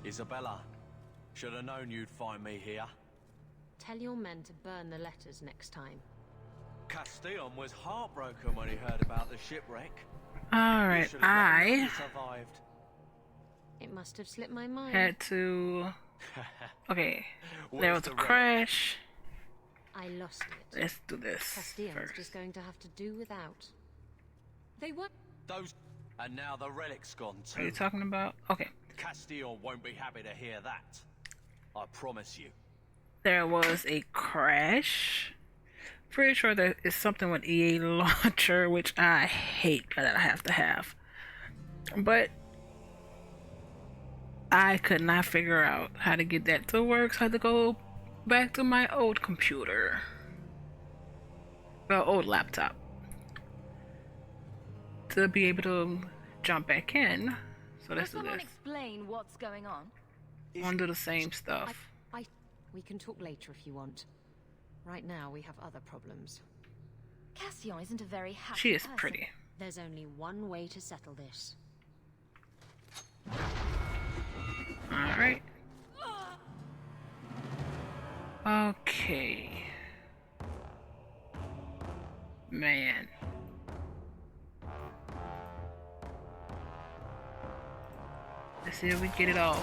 Isabella, should have known you'd find me here. Tell your men to burn the letters next time. Castillon was heartbroken when he heard about the shipwreck. Alright, I survived. It must have slipped my mind. had to... Okay, there was a crash. I lost it. Let's do this Castillon's first. just going to have to do without. They were... Those... And now the relic's gone What are you too. talking about? Okay. Castillon won't be happy to hear that. I promise you. There was a crash. Pretty sure there is something with EA launcher, which I hate that I have to have. But I could not figure out how to get that to work, so I had to go back to my old computer. Well, old laptop. To be able to jump back in. So let's do this. Explain what's going on. I want to do the same stuff. We can talk later if you want. Right now, we have other problems. Castillon isn't a very happy She is person. pretty. There's only one way to settle this. Alright. Okay. Man. Let's see if we get it all.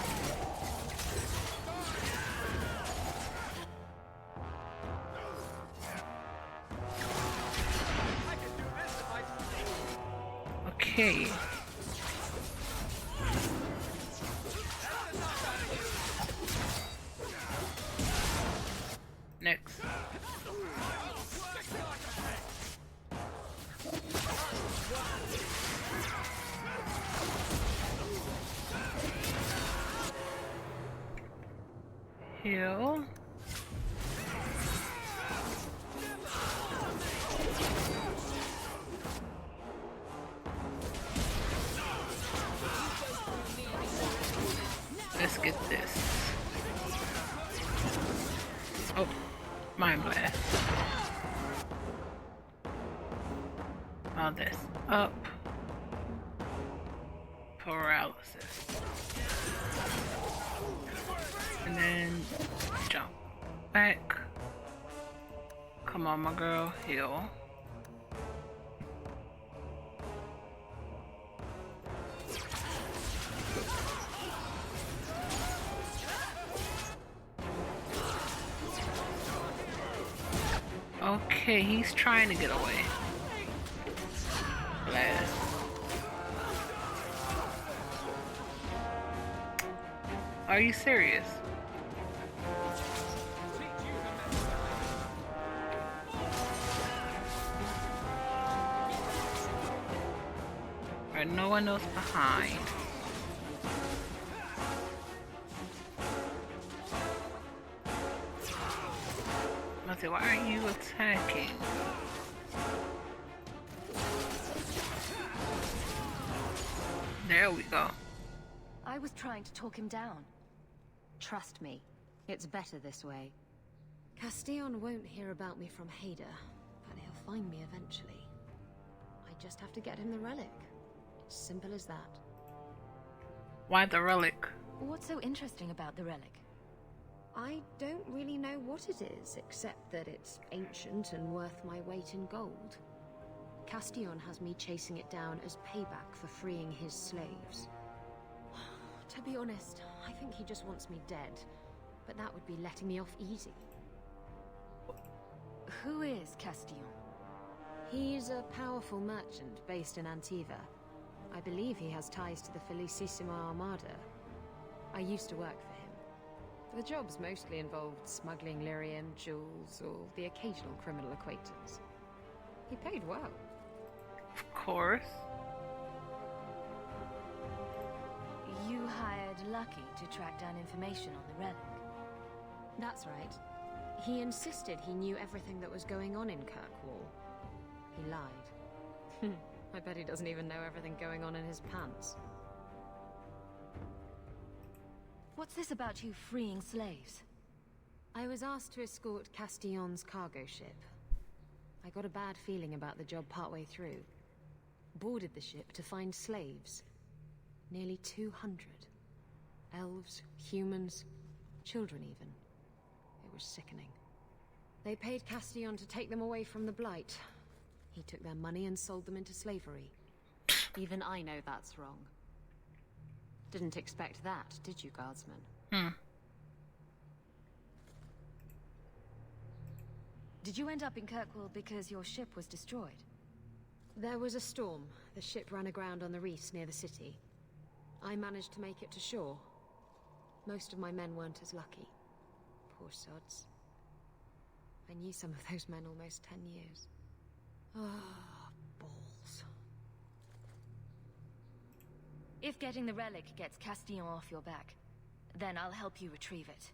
Okay. Next. Heal. Let's get this. Oh, mind blast. All this up. Paralysis. And then jump back. Come on, my girl, heal. Okay, he's trying to get away. Blast. Are you serious? Alright, no one else behind. Let's see, why aren't you attacking? There we go. I was trying to talk him down. Trust me, it's better this way. Castillon won't hear about me from Hader, but he'll find me eventually. I just have to get him the relic. It's simple as that. Why the relic? What's so interesting about the relic? I don't really know what it is, except that it's ancient and worth my weight in gold. Castillon has me chasing it down as payback for freeing his slaves. To be honest, I think he just wants me dead, but that would be letting me off easy. Who is Castillon? He's a powerful merchant based in Antiva. I believe he has ties to the Felicissima Armada. I used to work for him. The jobs mostly involved smuggling lyrium, jewels, or the occasional criminal acquaintance. He paid well. Of course. You hired Lucky to track down information on the relic. That's right. He insisted he knew everything that was going on in Kirkwall. He lied. I bet he doesn't even know everything going on in his pants. What's this about you freeing slaves? I was asked to escort Castillon's cargo ship. I got a bad feeling about the job partway through. Boarded the ship to find slaves. Nearly 200. Elves, humans, children even. It was sickening. They paid Castillon to take them away from the Blight. He took their money and sold them into slavery. Even I know that's wrong. Didn't expect that, did you, Guardsman? Did you end up in Kirkwall because your ship was destroyed? There was a storm. The ship ran aground on the reefs near the city. I managed to make it to shore. Most of my men weren't as lucky. Poor sods. I knew some of those men almost 10 years. Ah, balls. If getting the relic gets Castillon off your back, then I'll help you retrieve it.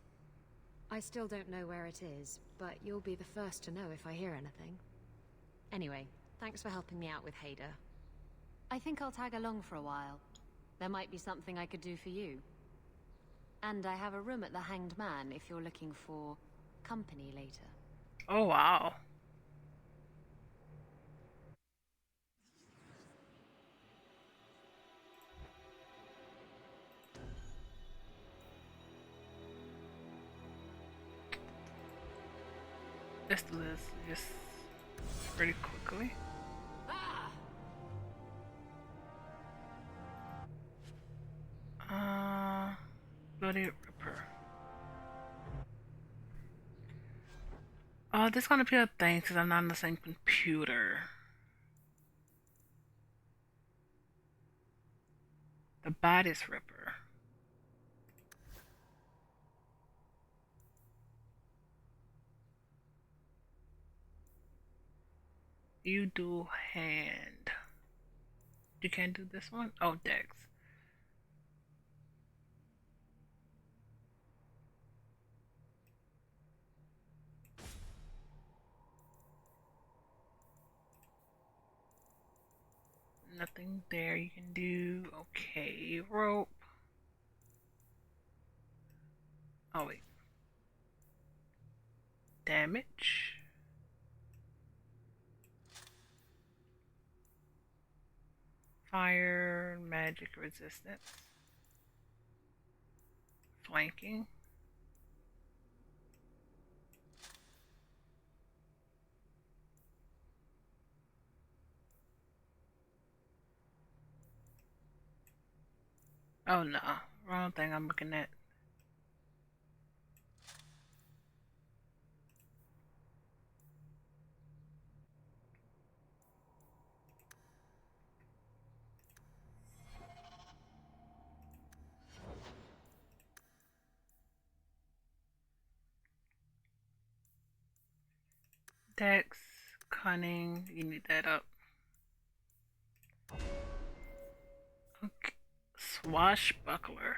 I still don't know where it is, but you'll be the first to know if I hear anything. Anyway, thanks for helping me out with Hader. I think I'll tag along for a while. There might be something I could do for you. And I have a room at the Hanged Man if you're looking for company later. Oh, wow. Let's do this just pretty quickly. Bloody Ripper. Oh, this is gonna be a thing because I'm not on the same computer. The Bodice Ripper. You do hand. You can't do this one? Oh, Dex. Nothing there you can do. Okay, rope. Oh, wait. Damage. Fire, magic resistance. Flanking. Oh no, wrong thing I'm looking at. Dex, cunning, you need that up. Okay, swashbuckler.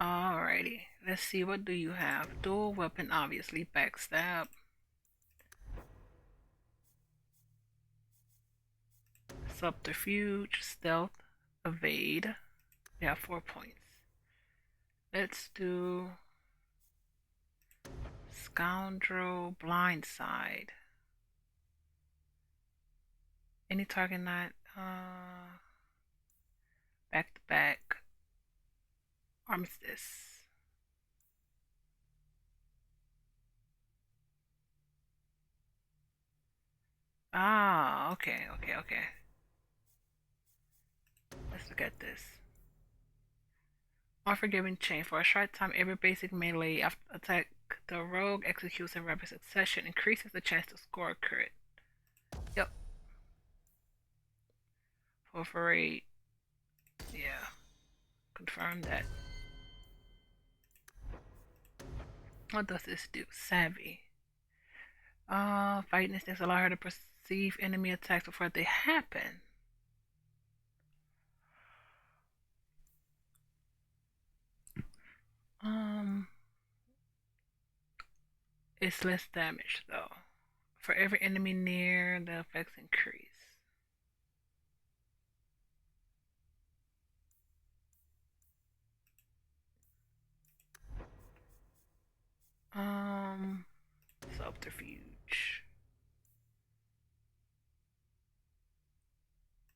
Alrighty, let's see, what do you have? Dual weapon, obviously, backstab. Subterfuge, stealth, evade. We have 4 points. Let's do scoundrel, blindside. Any target not back to back. Armistice. Ah, okay. Let's look at this. Unforgiving chain. For a short time, every basic melee attack the rogue executes in rapid succession increases the chance to score a crit. Yep. 4 for 8. Yeah. Confirm that. What does this do? Savvy. Fighting instincts allow her to perceive enemy attacks before they happen. It's less damage though. For every enemy near, the effects increase. Subterfuge.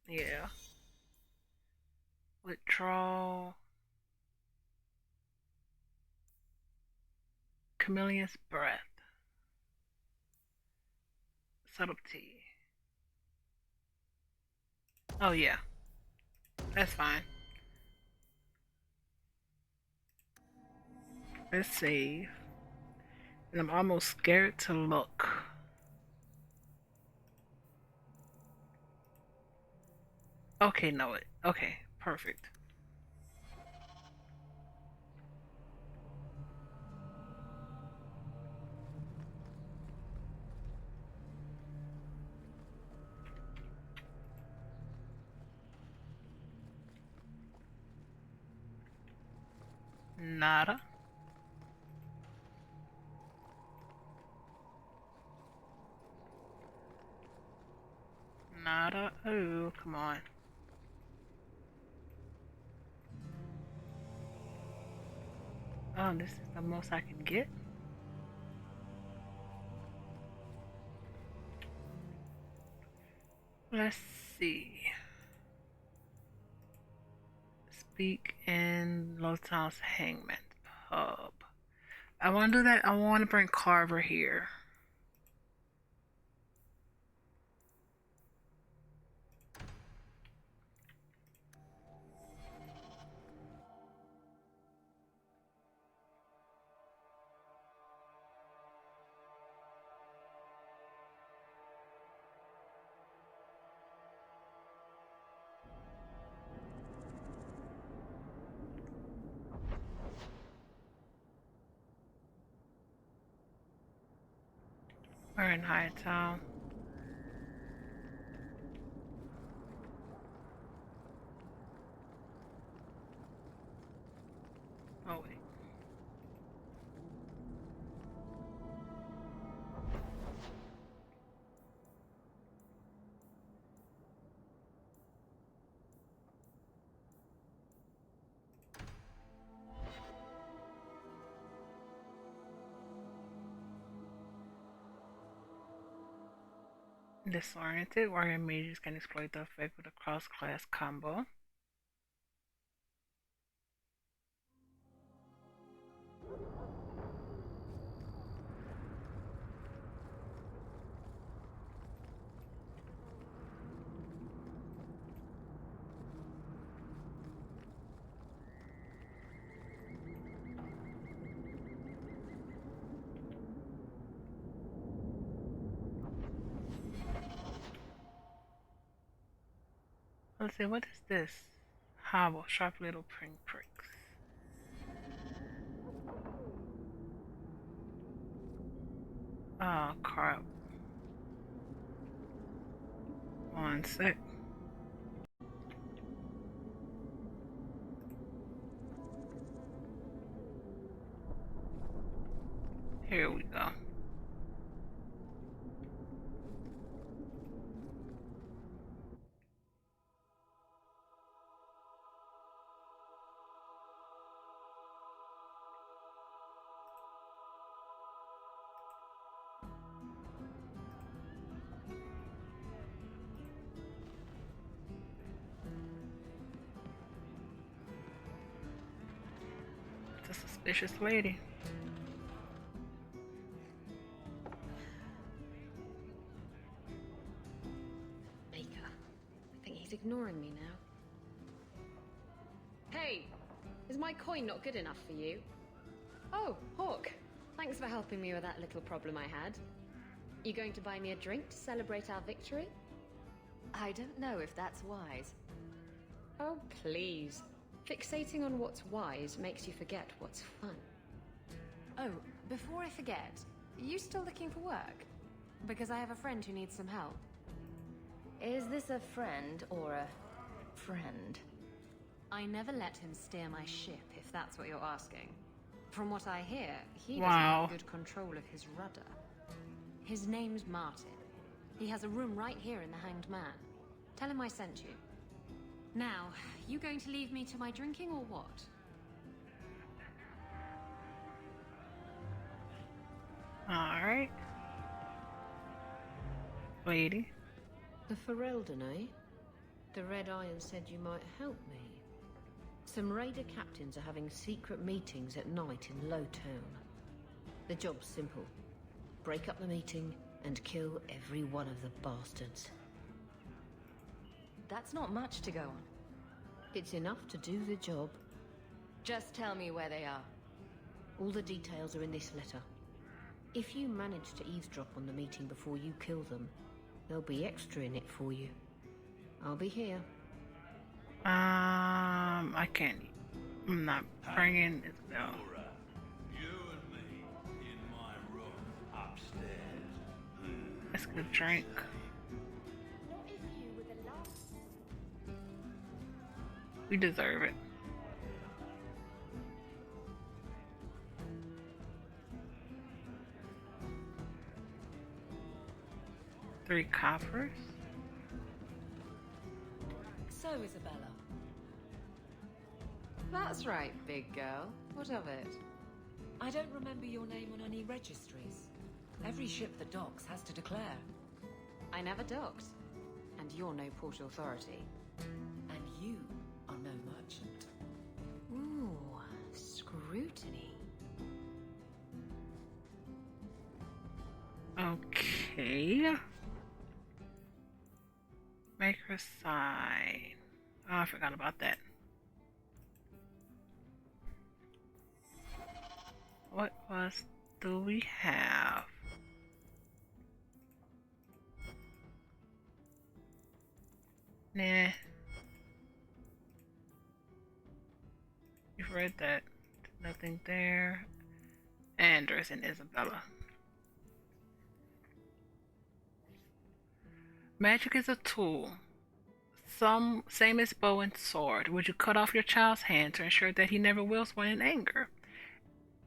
Yeah. Withdrawal. Chameleon's breath. Subtlety. Oh yeah. That's fine. Let's save. And I'm almost scared to look. Okay, no it. Okay, perfect. Nada. Nada. Oh, come on. Oh, this is the most I can get. Let's see. Speak in Lowtown's Hangman Pub. I want to do that. I want to bring Carver here. We're in Hightown. Oh wait. Disoriented, warrior mages can exploit the effect with a cross-class combo. Let's see, what is this? Hobble, sharp little pricks. Oh crap. One sec. Here we go. It's a suspicious lady. Baker. I think he's ignoring me now. Hey! Is my coin not good enough for you? Oh, Hawke. Thanks for helping me with that little problem I had. You going to buy me a drink to celebrate our victory? I don't know if that's wise. Oh, please. Fixating on what's wise makes you forget what's fun. Oh, before I forget, are you still looking for work? Because I have a friend who needs some help. Is this a friend or a friend? I never let him steer my ship, if that's what you're asking. From what I hear, he doesn't have good control of his rudder. His name's Martin. He has a room right here in the Hanged Man. Tell him I sent you. Now, you going to leave me to my drinking or what? Alright. Lady. The Ferelden, eh? The Red Iron said you might help me. Some raider captains are having secret meetings at night in Lowtown. The job's simple. Break up the meeting and kill every one of the bastards. That's not much to go on. It's enough to do the job. Just tell me where they are. All the details are in this letter. If you manage to eavesdrop on the meeting before you kill them, there'll be extra in it for you. I'll be here. I can't. I'm not bringing it. No. All right. You and me in my room upstairs. Let's get a drink. Not if you were the last. We deserve it. Three coppers. So, Isabella. That's right, big girl. What of it? I don't remember your name on any registries. Every ship that docks has to declare. I never docked. And you're no port authority. And you are no merchant. Ooh, scrutiny. Okay. Make her sign. Oh, I forgot about that. What else do we have? Nah. You've read that. Nothing there. Anders and Isabella. Magic is a tool. Same as bow and sword. Would you cut off your child's hand to ensure that he never wields one in anger?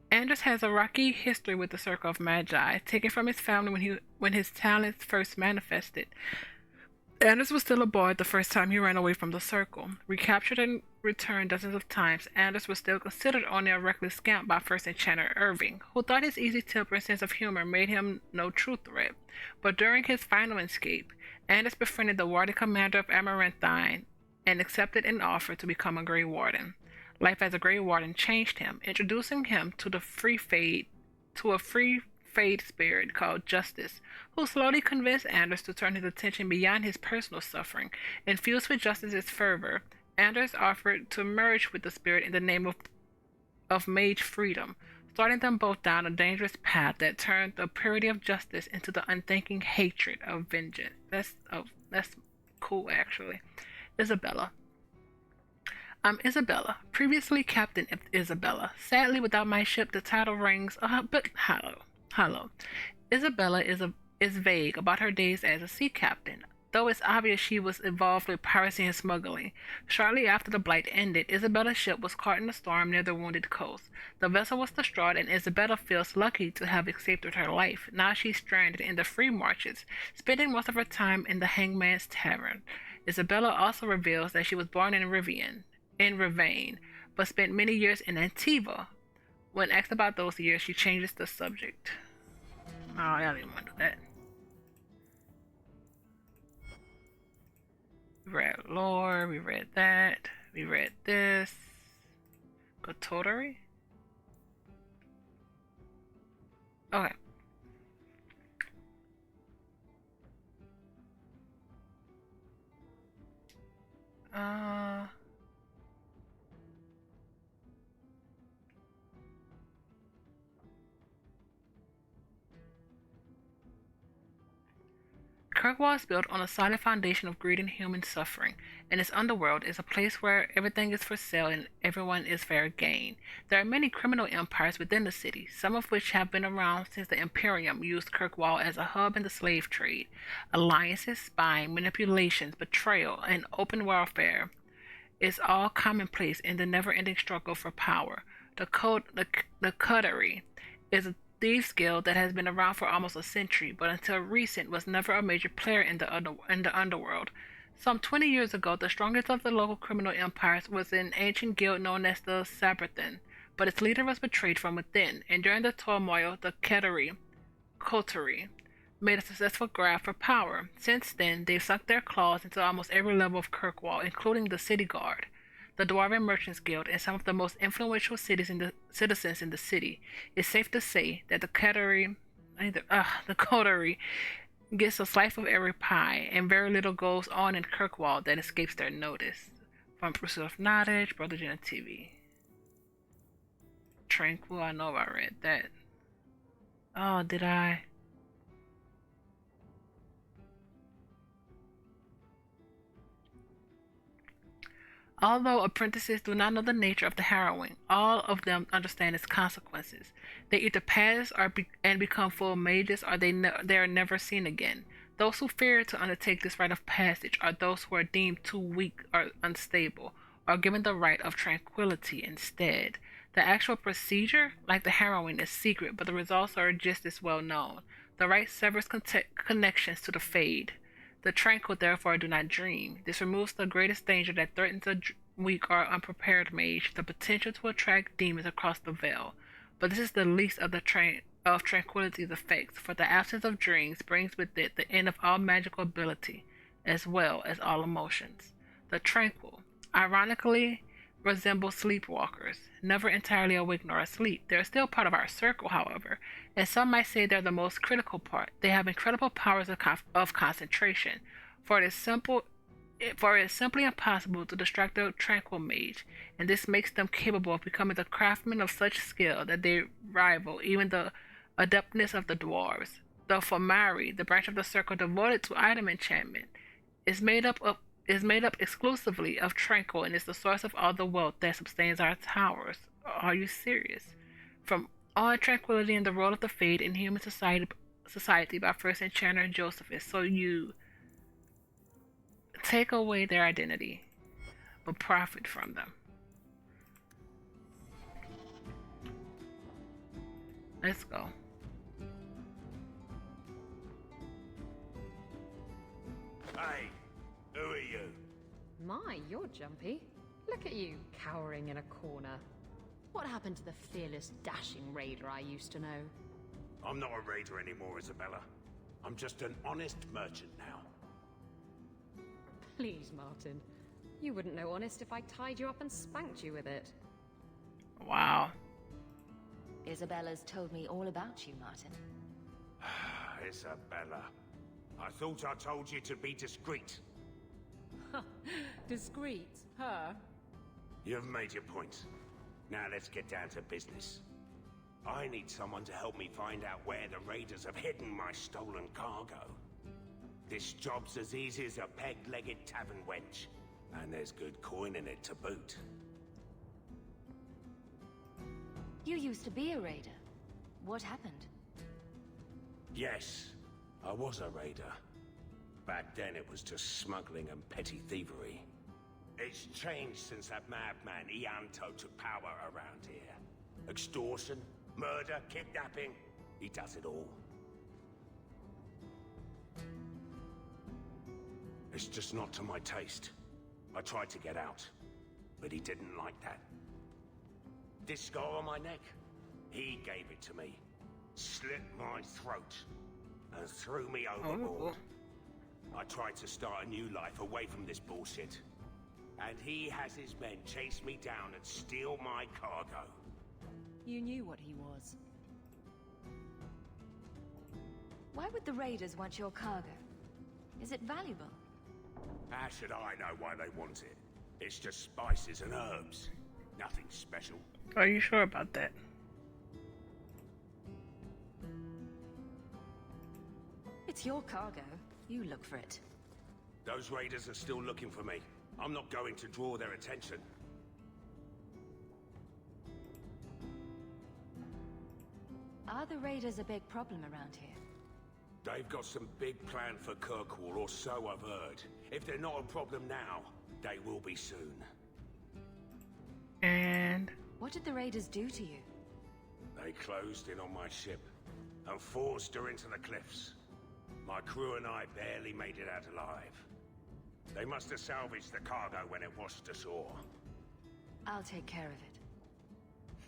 Anders has a rocky history with the Circle of Magi, taken from his family when his talents first manifested. Anders was still a boy the first time he ran away from the Circle. Recaptured and returned dozens of times, Anders was still considered only a reckless scamp by First Enchanter Irving, who thought his easy temper and sense of humor made him no true threat. But during his final escape, Anders befriended the Warden Commander of Amaranthine and accepted an offer to become a Grey Warden. Life as a Grey Warden changed him, introducing him to a free fade spirit called Justice, who slowly convinced Anders to turn his attention beyond his personal suffering. Infused with Justice's fervor, Anders offered to merge with the spirit in the name of mage freedom, starting them both down a dangerous path that turned the purity of justice into the unthinking hatred of vengeance. That's cool, actually. Isabella. I'm Isabella, previously Captain Isabella. Sadly, without my ship, the title rings but hollow. Isabella is vague about her days as a sea captain, though it's obvious she was involved with piracy and smuggling. Shortly after the Blight ended, Isabella's ship was caught in a storm near the Wounded Coast. The vessel was destroyed, and Isabella feels lucky to have escaped with her life. Now she's stranded in the free marches, spending most of her time in the Hangman's Tavern. Isabella also reveals that she was born in Ravane, but spent many years in Antiva. When asked about those years, she changes the subject. Oh, I didn't want to do that. We read lore, we read that, we read this. Kotori? Okay. Kirkwall is built on a solid foundation of greed and human suffering, and its underworld is a place where everything is for sale and everyone is fair game. There are many criminal empires within the city, some of which have been around since the Imperium used Kirkwall as a hub in the slave trade. Alliances, spying, manipulations, betrayal, and open warfare is all commonplace in the never-ending struggle for power. The Coterie is a thieves guild that has been around for almost a century, but until recent was never a major player in the underworld. Some 20 years ago, the strongest of the local criminal empires was an ancient guild known as the Saberthan, but its leader was betrayed from within, and during the turmoil, the Coterie made a successful grab for power. Since then, they've sucked their claws into almost every level of Kirkwall, including the City Guard, the Dwarven Merchants Guild, and some of the most influential citizens in the city. It's safe to say that the coterie gets a slice of every pie, and very little goes on in Kirkwall that escapes their notice. From Pursuit of Knowledge, Brother Jenna TV. Tranquil, I know I read that. Oh, did I? Although apprentices do not know the nature of the harrowing, all of them understand its consequences. They either pass and become full mages, or they are never seen again. Those who fear to undertake this rite of passage are those who are deemed too weak or unstable, or given the right of tranquility instead. The actual procedure, like the harrowing, is secret, but the results are just as well known. The rite severs connections to the Fade. The tranquil therefore do not dream. This removes the greatest danger that threatens a weak or unprepared mage, the potential to attract demons across the veil. But this is the least of tranquility's effects, for the absence of dreams brings with it the end of all magical ability, as well as all emotions. The tranquil, ironically, resemble sleepwalkers, never entirely awake nor asleep. They are still part of our circle, however, and some might say they're the most critical part. They have incredible powers of concentration, for it is simply impossible to distract a tranquil mage, and this makes them capable of becoming the craftsmen of such skill that they rival even the adeptness of the dwarves. The Fomari, the branch of the circle devoted to item enchantment, is made up exclusively of tranquil and is the source of all the wealth that sustains our towers. Are you serious? From all tranquility and the role of the Fade in human society by first enchanter Josephus. So you take away their identity, but profit from them. Let's go. Hey, who are you? My, you're jumpy. Look at you, cowering in a corner. What happened to the fearless, dashing raider I used to know? I'm not a raider anymore, Isabella. I'm just an honest merchant now. Please, Martin. You wouldn't know honest if I tied you up and spanked you with it. Wow. Isabella's told me all about you, Martin. Isabella, I thought I told you to be discreet. Discreet, her? You've made your point. Now let's get down to business. I need someone to help me find out where the raiders have hidden my stolen cargo. This job's as easy as a peg-legged tavern wench, and there's good coin in it to boot. You used to be a raider. What happened? Yes, I was a raider. Back then it was just smuggling and petty thievery. It's changed since that madman Ianto took power around here. Extortion, murder, kidnapping, he does it all. It's just not to my taste. I tried to get out, but he didn't like that. This scar on my neck, he gave it to me, slit my throat, and threw me overboard. I tried to start a new life away from this bullshit, and he has his men chase me down and steal my cargo. You knew what he was. Why would the raiders want your cargo? Is it valuable? How should I know why they want it? It's just spices and herbs. Nothing special. Are you sure about that? It's your cargo. You look for it. Those raiders are still looking for me. I'm not going to draw their attention. Are the raiders a big problem around here? They've got some big plan for Kirkwall, or so I've heard. If they're not a problem now, they will be soon. And What did the raiders do to you? They closed in on my ship and forced her into the cliffs. My crew and I barely made it out alive. They must have salvaged the cargo when it washed ashore. I'll take care of it.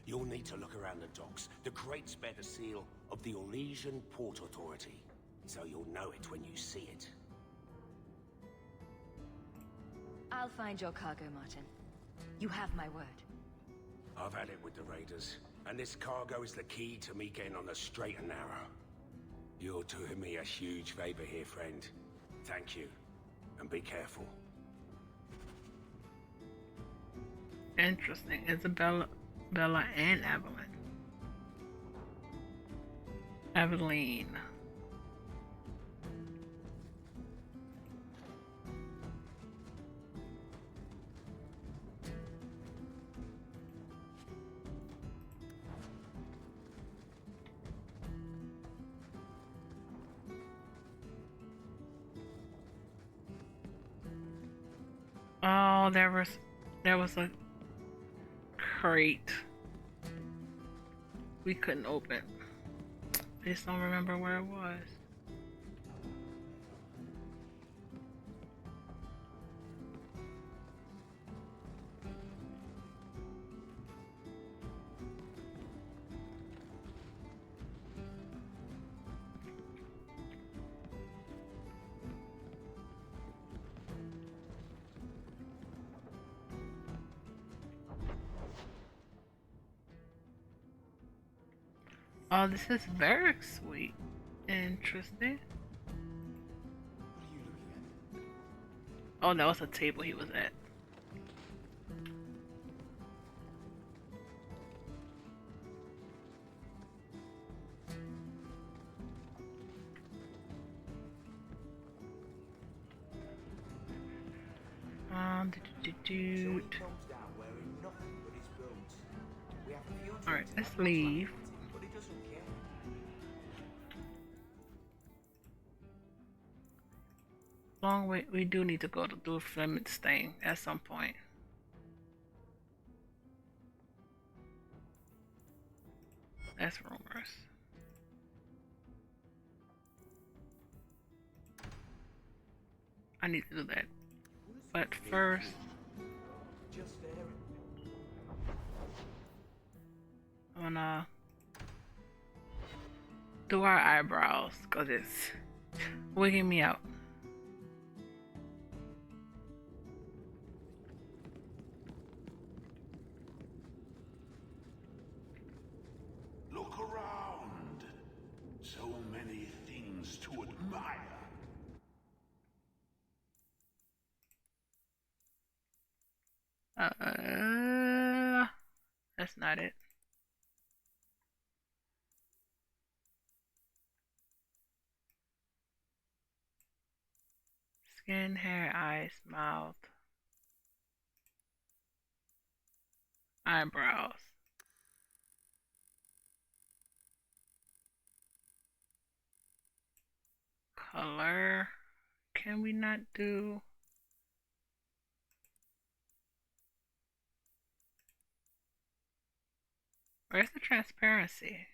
You'll need to look around the docks. The crates bear the seal of the Orlesian Port Authority. so you'll know it when you see it. I'll find your cargo, Martin. You have my word. I've had it with the raiders, and this cargo is the key to me getting on the straight and narrow. You're doing me a huge favor here, friend. Thank you, and be careful. Interesting. Isabella, Bella, and Evelyn. Evelyn. Oh, there was a crate we couldn't open. I just don't remember where it was. Oh, this is very sweet. Interesting. Oh, that was a table he was at. Alright, let's leave. Long way, we do need to go to do Fleming's thing at some point. That's rumors. I need to do that. But first, I'm gonna do our eyebrows because it's wigging me out. Look around. So many things to admire. That's not it. Skin, hair, eyes, mouth, eyebrows. Color. Can we not do? Where's the transparency?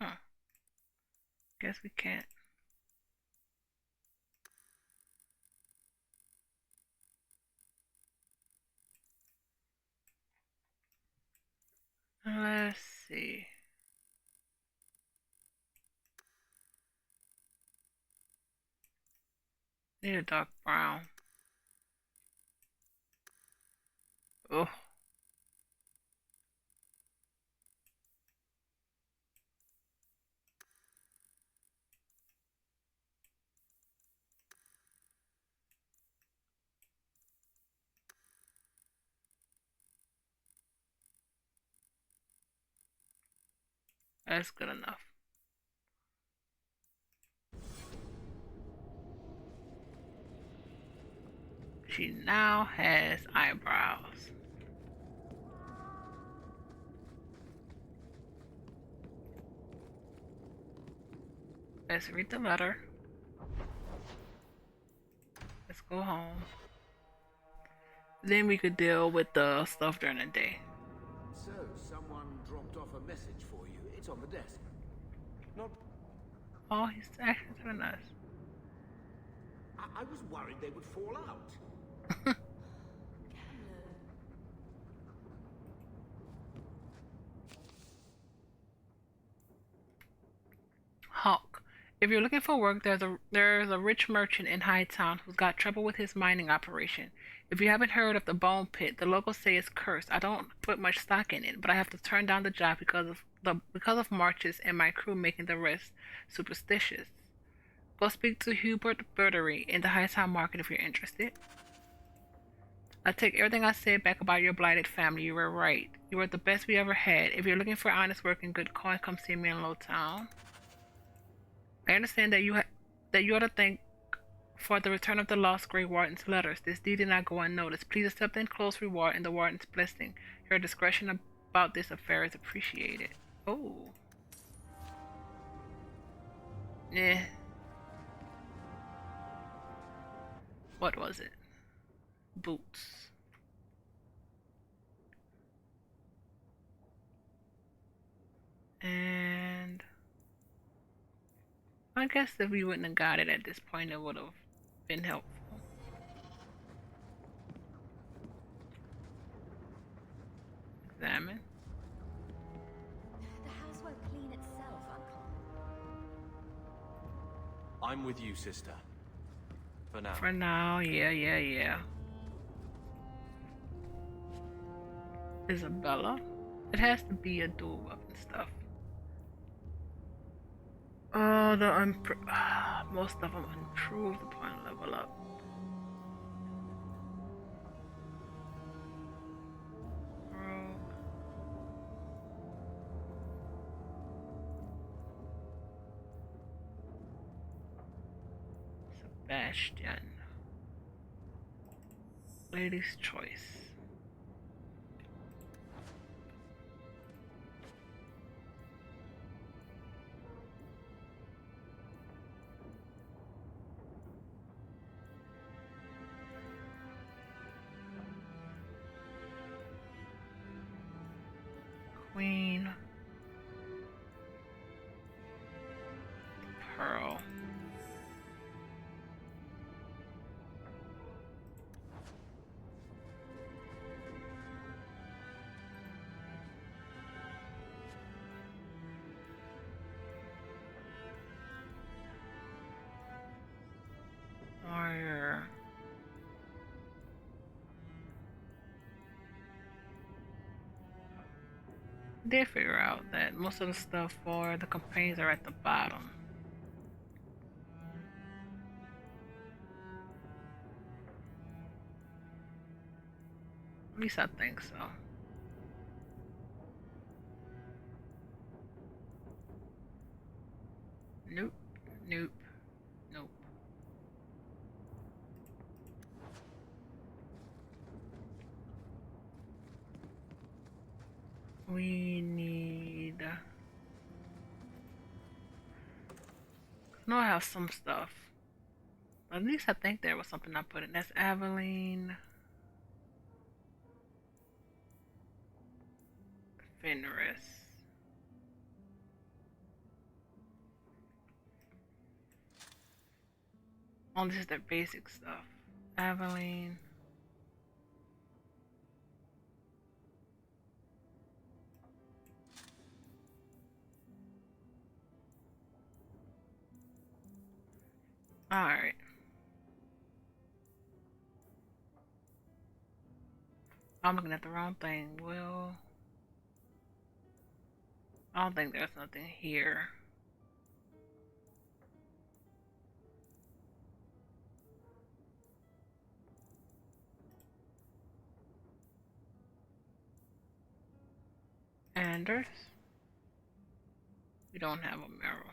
Huh. Guess we can't. Let's see. Need a dark brown. Oh. That's good enough. She now has eyebrows. Let's read the letter. Let's go home. Then we could deal with the stuff during the day. So, someone dropped off a message for you. It's on the desk. Not... Oh, he's actually so nice. I was worried they would fall out. If you're looking for work, there's a rich merchant in Hightown who's got trouble with his mining operation. If you haven't heard of the Bone Pit, the locals say it's cursed. I don't put much stock in it, but I have to turn down the job because of Marches and my crew making the rest superstitious. Go speak to Hubert Burtery in the Hightown Market if you're interested. I take everything I said back about your blighted family. You were right. You were the best we ever had. If you're looking for honest work and good coin, come see me in Lowtown. I understand that you ought to thank for the return of the lost Grey Warden's letters. This deed did not go unnoticed. Please accept the enclosed reward and the Warden's blessing. Your discretion about this affair is appreciated. Oh. Yeah. What was it? Boots. And I guess if we wouldn't have got it at this point, it would have been helpful. Examine. The house won't clean itself, Uncle. I'm with you, sister. For now. For now, yeah. Isabella? It has to be a dual weapon stuff. Oh, most of them improved upon level up. Rogue. Sebastian. Lady's choice. Queen. Pearl. Warrior. Did figure out that most of the stuff for the campaigns are at the bottom. At least I think so. Nope. We need... No, I have some stuff. At least I think there was something I put in. That's Aveline. Fenris. Oh, this is their basic stuff. Aveline. Alright. I'm looking at the wrong thing. Well, I don't think there's nothing here. Anders? We don't have a mirror.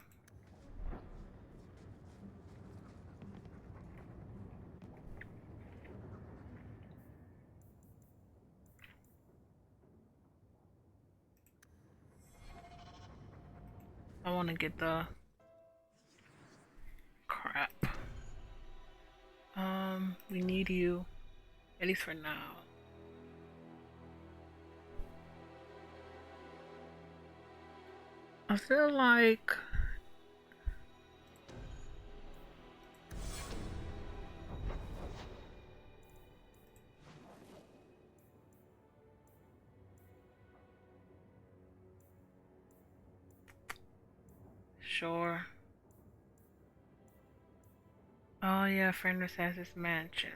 I want to get the crap. We need you, at least for now. I feel like sure. Oh yeah, Fenris has his mansion.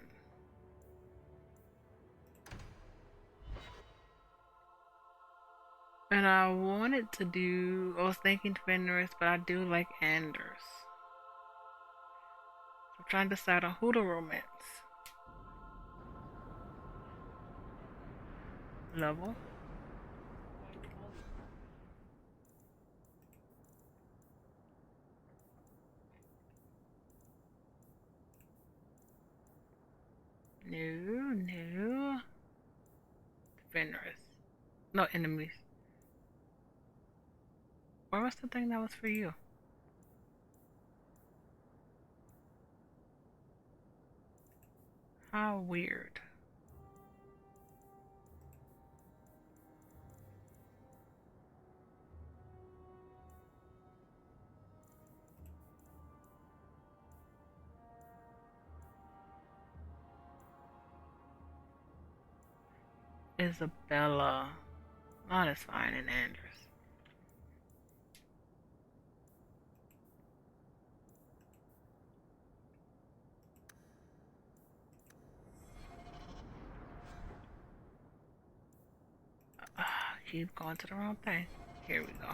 And I wanted to do, I was thinking Fenris, but I do like Anders. I'm trying to decide on who to romance. Level. No. Fenris. No enemies. Where was the thing that was for you? How weird. Isabella. Not as fine in Anders. Keep going to the wrong thing. Here we go.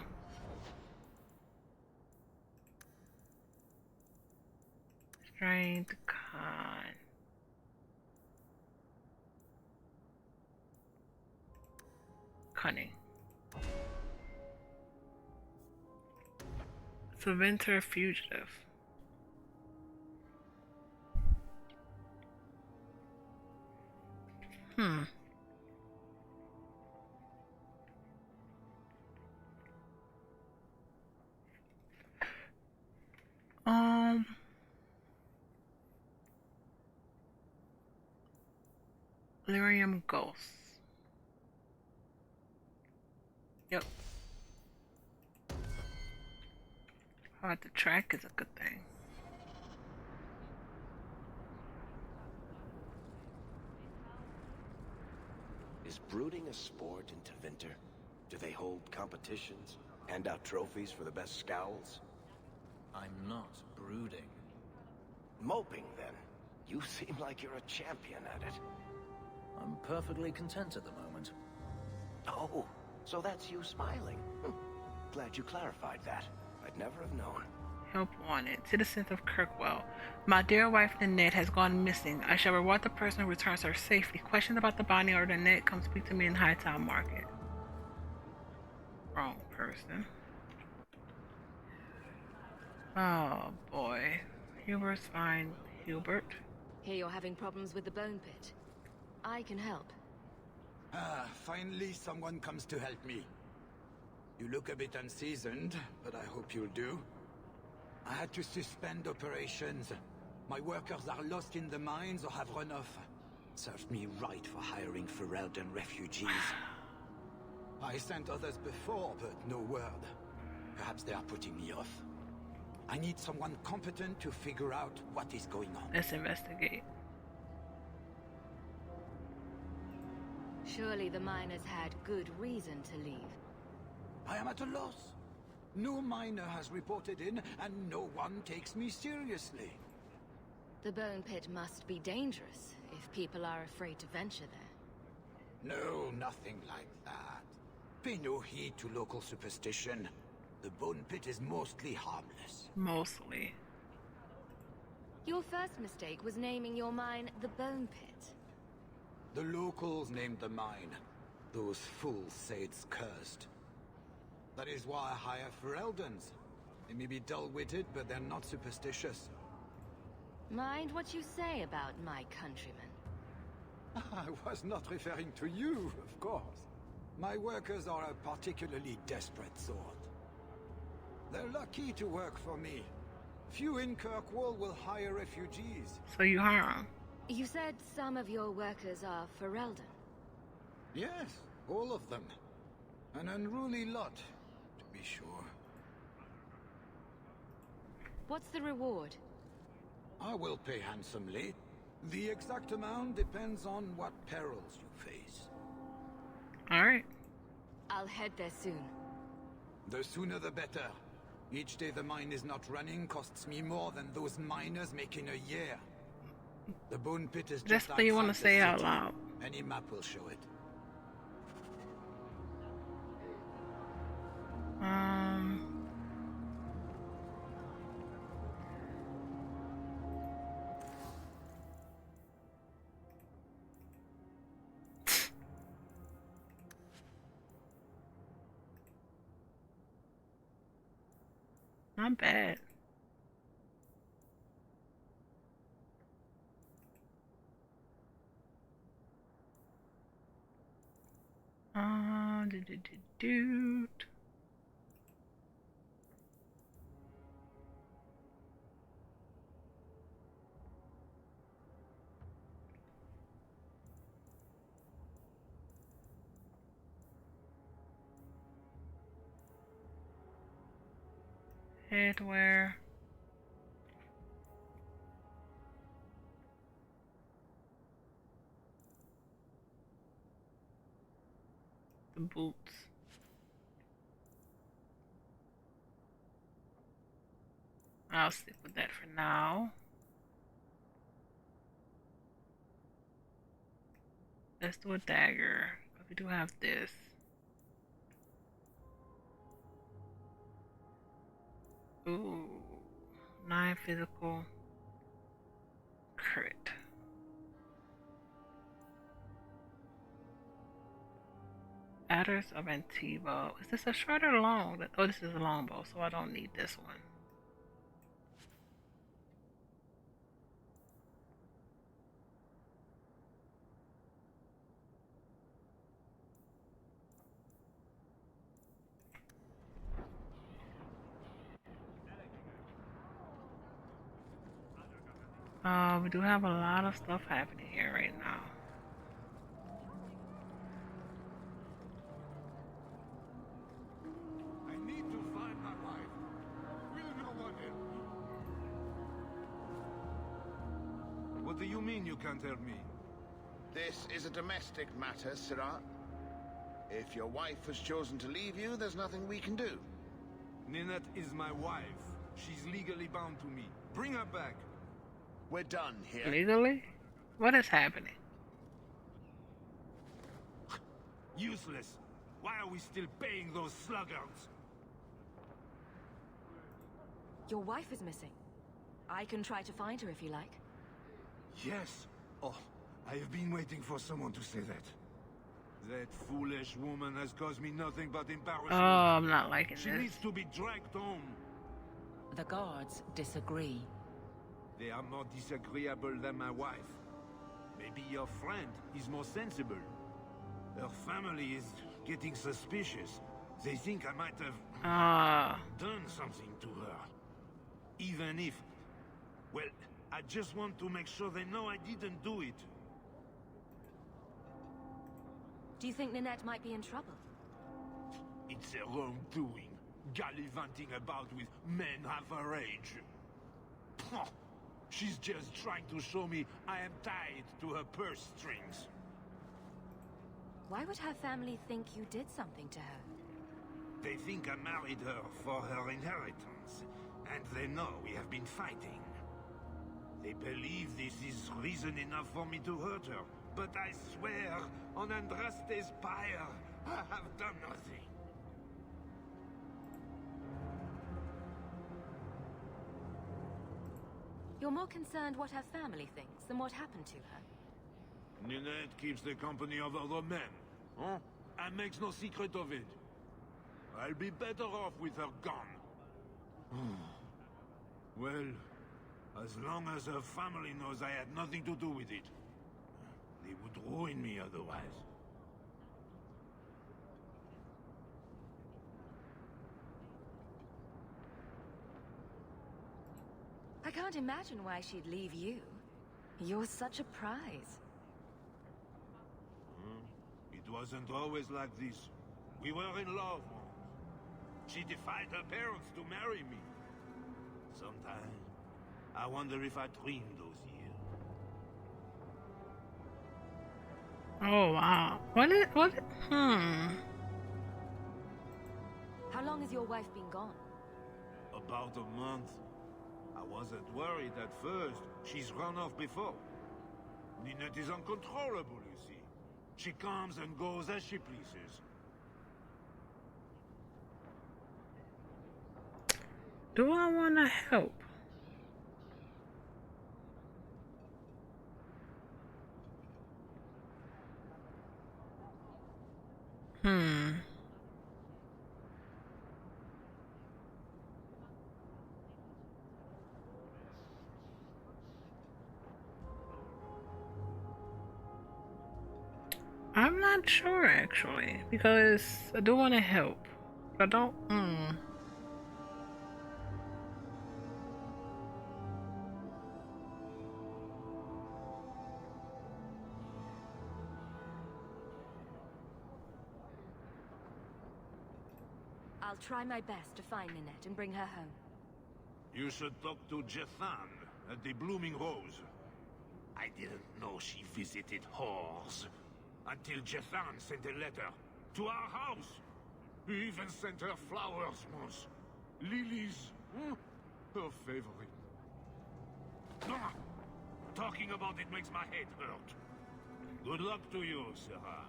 Strength, con. Cunning. Saventer fugitive. Lyrium Ghosts. Yep. Hard to track is a good thing. Is brooding a sport in Tevinter? Do they hold competitions? Hand out trophies for the best scowls? I'm not brooding. Moping, then. You seem like you're a champion at it. I'm perfectly content at the moment. Oh, so that's you smiling. Glad you clarified that. I'd never have known. Help wanted. Citizens of Kirkwall. My dear wife Nanette has gone missing. I shall reward the person who returns her safely. Questions about the body or Nanette, come speak to me in Hightown Market. Wrong person. Oh boy. Hubert's fine. Hubert. Hear you're having problems with the bone pit. I can help. Finally someone comes to help me. You look a bit unseasoned, but I hope you'll do. I had to suspend operations. My workers are lost in the mines or have run off. Served me right for hiring Ferelden refugees. I sent others before, but no word. Perhaps they are putting me off. I need someone competent to figure out what is going on. Let's investigate. Surely the miners had good reason to leave. I am at a loss. No miner has reported in, and no one takes me seriously. The bone pit must be dangerous if people are afraid to venture there. No, nothing like that. Pay no heed to local superstition. The bone pit is mostly harmless. Mostly. Your first mistake was naming your mine the Bone Pit. The locals named the mine. Those fools say it's cursed. That is why I hire Fereldens. They may be dull-witted, but they're not superstitious. Mind what you say about my countrymen. I was not referring to you, of course. My workers are a particularly desperate sort. They're lucky to work for me. Few in Kirkwall will hire refugees. So you hire them? You said some of your workers are Ferelden. Yes, all of them. An unruly lot, to be sure. What's the reward? I will pay handsomely. The exact amount depends on what perils you face. Alright. I'll head there soon. The sooner the better. Each day the mine is not running costs me more than those miners make in a year. The bone pit is That's just what you want to outside the say out city. loud. Any map will show it. Not bad. Do, do, do, do. Headwear. The boots. I'll stick with that for now. Let's do a dagger. We do have this. Ooh. 9 physical. Crit. Adders of Antivo. Is this a short or long? Oh, this is a longbow, so I don't need this one. We do have a lot of stuff happening here right now. I need to find my wife. Will no one help me? What do you mean you can't help me? This is a domestic matter, Sirrah. If your wife has chosen to leave you, there's nothing we can do. Ninette is my wife. She's legally bound to me. Bring her back. We're done here. Legally? What is happening? Useless. Why are we still paying those sluggards? Your wife is missing. I can try to find her if you like. Yes. Oh, I have been waiting for someone to say that. That foolish woman has caused me nothing but embarrassment. Oh, I'm not liking She this. needs to be dragged home. The guards disagree. They are more disagreeable than my wife. Maybe your friend is more sensible. Her family is getting suspicious. They think I might have done something to her. Even if... Well, I just want to make sure they know I didn't do it. Do you think Ninette might be in trouble? It's her own doing. Gallivanting about with men half her age. Pah! She's just trying to show me I am tied to her purse strings. Why would her family think you did something to her? They think I married her for her inheritance, and they know we have been fighting. They believe this is reason enough for me to hurt her, but I swear, on Andraste's pyre, I have done nothing. You're more concerned what her family thinks than what happened to her. Ninette keeps the company of other men, huh? And makes no secret of it. I'll be better off with her gone. Well, as long as her family knows I had nothing to do with it, they would ruin me otherwise. I can't imagine why she'd leave you. You're such a prize. It wasn't always like this. We were in love once. She defied her parents to marry me. Sometimes, I wonder if I dreamed those years. Oh wow. How long has your wife been gone? About a month. I wasn't worried at first. She's run off before. Ninette is uncontrollable, you see. She comes and goes as she pleases. Do I want to help? I'm not sure actually, because I do want to help, but I don't. I'll try my best to find Ninette and bring her home. You should talk to Jethan at the Blooming Rose. I didn't know she visited whores until Jethan sent a letter to our house. He even sent her flowers once. Lilies. Her favorite. Talking about it makes my head hurt. Good luck to you, Sarah.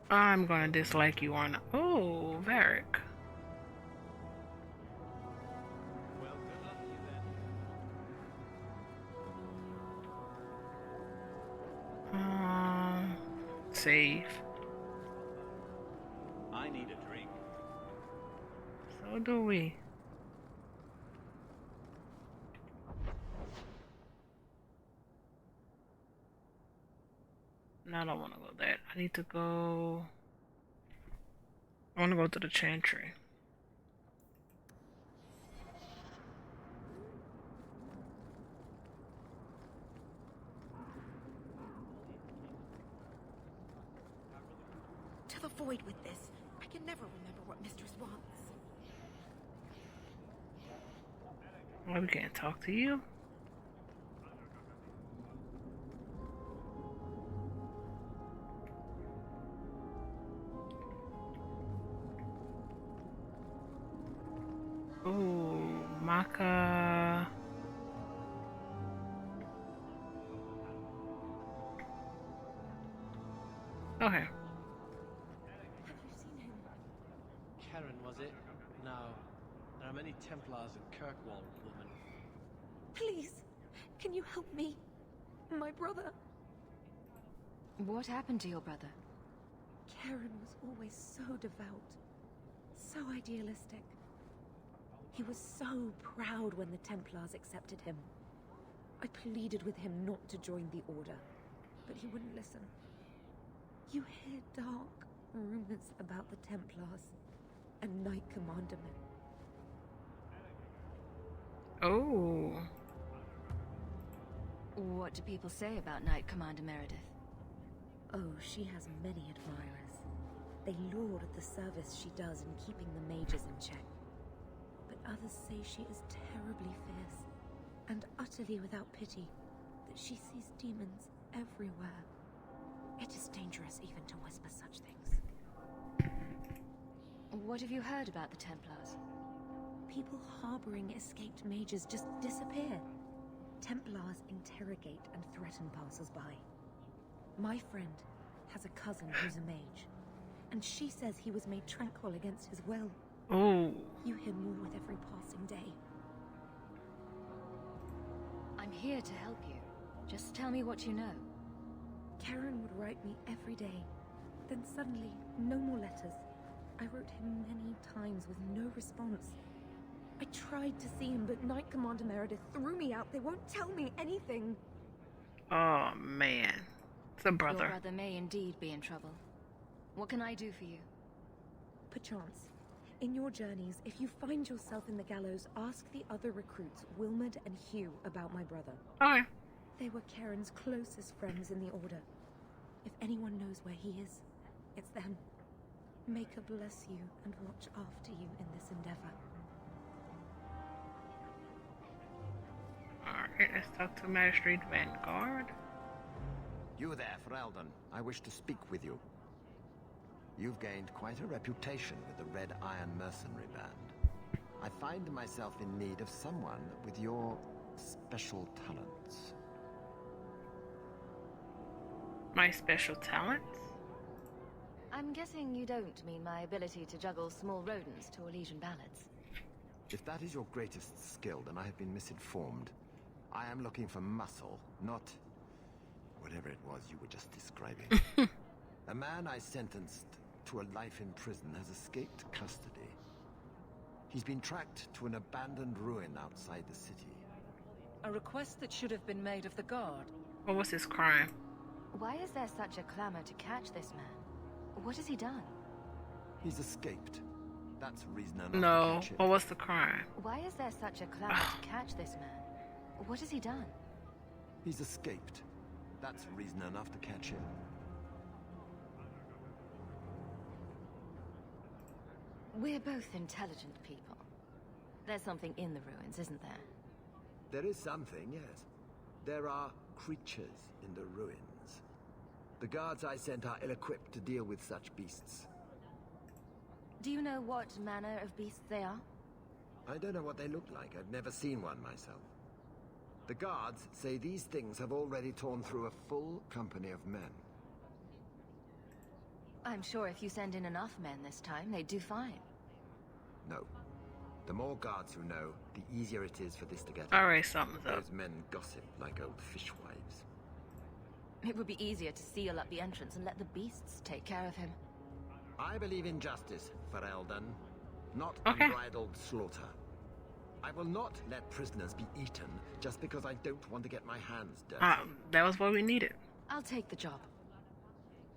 I'm gonna dislike you on. Oh, Varric. Well, good luck to you then. Save. I need a drink. So do we. No, I don't want to go that. I need to go. I want to go to the Chantry. To the void with this. I can never remember what Mistress wants. Why we can't talk to you? Oh, Maka. Okay. Have you seen him? Karen, was it? No. There are many Templars in Kirkwall, woman. Please, can you help me? My brother. What happened to your brother? Karen was always so devout, so idealistic. He was so proud when the Templars accepted him. I pleaded with him not to join the Order, but he wouldn't listen. You hear dark rumors about the Templars and Knight Commander. Oh. What do people say about Knight Commander Meredith? Oh, she has many admirers. They laud the service she does in keeping the mages in check. But others say she is terribly fierce and utterly without pity, that she sees demons everywhere. It is dangerous even to whisper such things. What have you heard about the Templars? People harboring escaped mages just disappear. Templars interrogate and threaten passers-by. My friend has a cousin who's a mage, and she says he was made tranquil against his will. Oh. You hear more with every passing day. I'm here to help you. Just tell me what you know. Karen would write me every day. Then suddenly, no more letters. I wrote him many times with no response. I tried to see him, but Knight Commander Meredith threw me out. They won't tell me anything. Oh, man. It's a brother. Your brother may indeed be in trouble. What can I do for you? Perchance, in your journeys, if you find yourself in the gallows, ask the other recruits, Wilmerd and Hugh, about my brother. Okay. They were Karen's closest friends in the Order. If anyone knows where he is, it's them. May God bless you and watch after you in this endeavor. Alright, let's talk to Magistrate Vanguard. You there, Ferelden. I wish to speak with you. You've gained quite a reputation with the Red Iron Mercenary Band. I find myself in need of someone with your special talents. My special talents? I'm guessing you don't mean my ability to juggle small rodents to Elysian ballads. If that is your greatest skill, then I have been misinformed. I am looking for muscle, not whatever it was you were just describing. A man I sentenced to a life in prison has escaped custody. He's been tracked to an abandoned ruin outside the city. A request that should have been made of the guard. What was his crime? Why is there such a clamor to catch this man? What has he done? He's escaped. That's reason enough No. to catch him. What was the crime? Why is there such a clamor to catch this man? What has he done? He's escaped. That's reason enough to catch him. We're both intelligent people. There's something in the ruins, isn't there? There is something, yes. There are creatures in the ruins. The guards I sent are ill-equipped to deal with such beasts. Do you know what manner of beasts they are? I don't know what they look like. I've never seen one myself. The guards say these things have already torn through a full company of men. I'm sure if you send in enough men this time, they'd do fine. No. The more guards who know, the easier it is for this to get out. Alright, something's up. Those men gossip like old fishwives. It would be easier to seal up the entrance and let the beasts take care of him. I believe in justice, Ferelden, not Okay. unbridled slaughter. I will not let prisoners be eaten just because I don't want to get my hands dirty. That was what we needed. I'll take the job.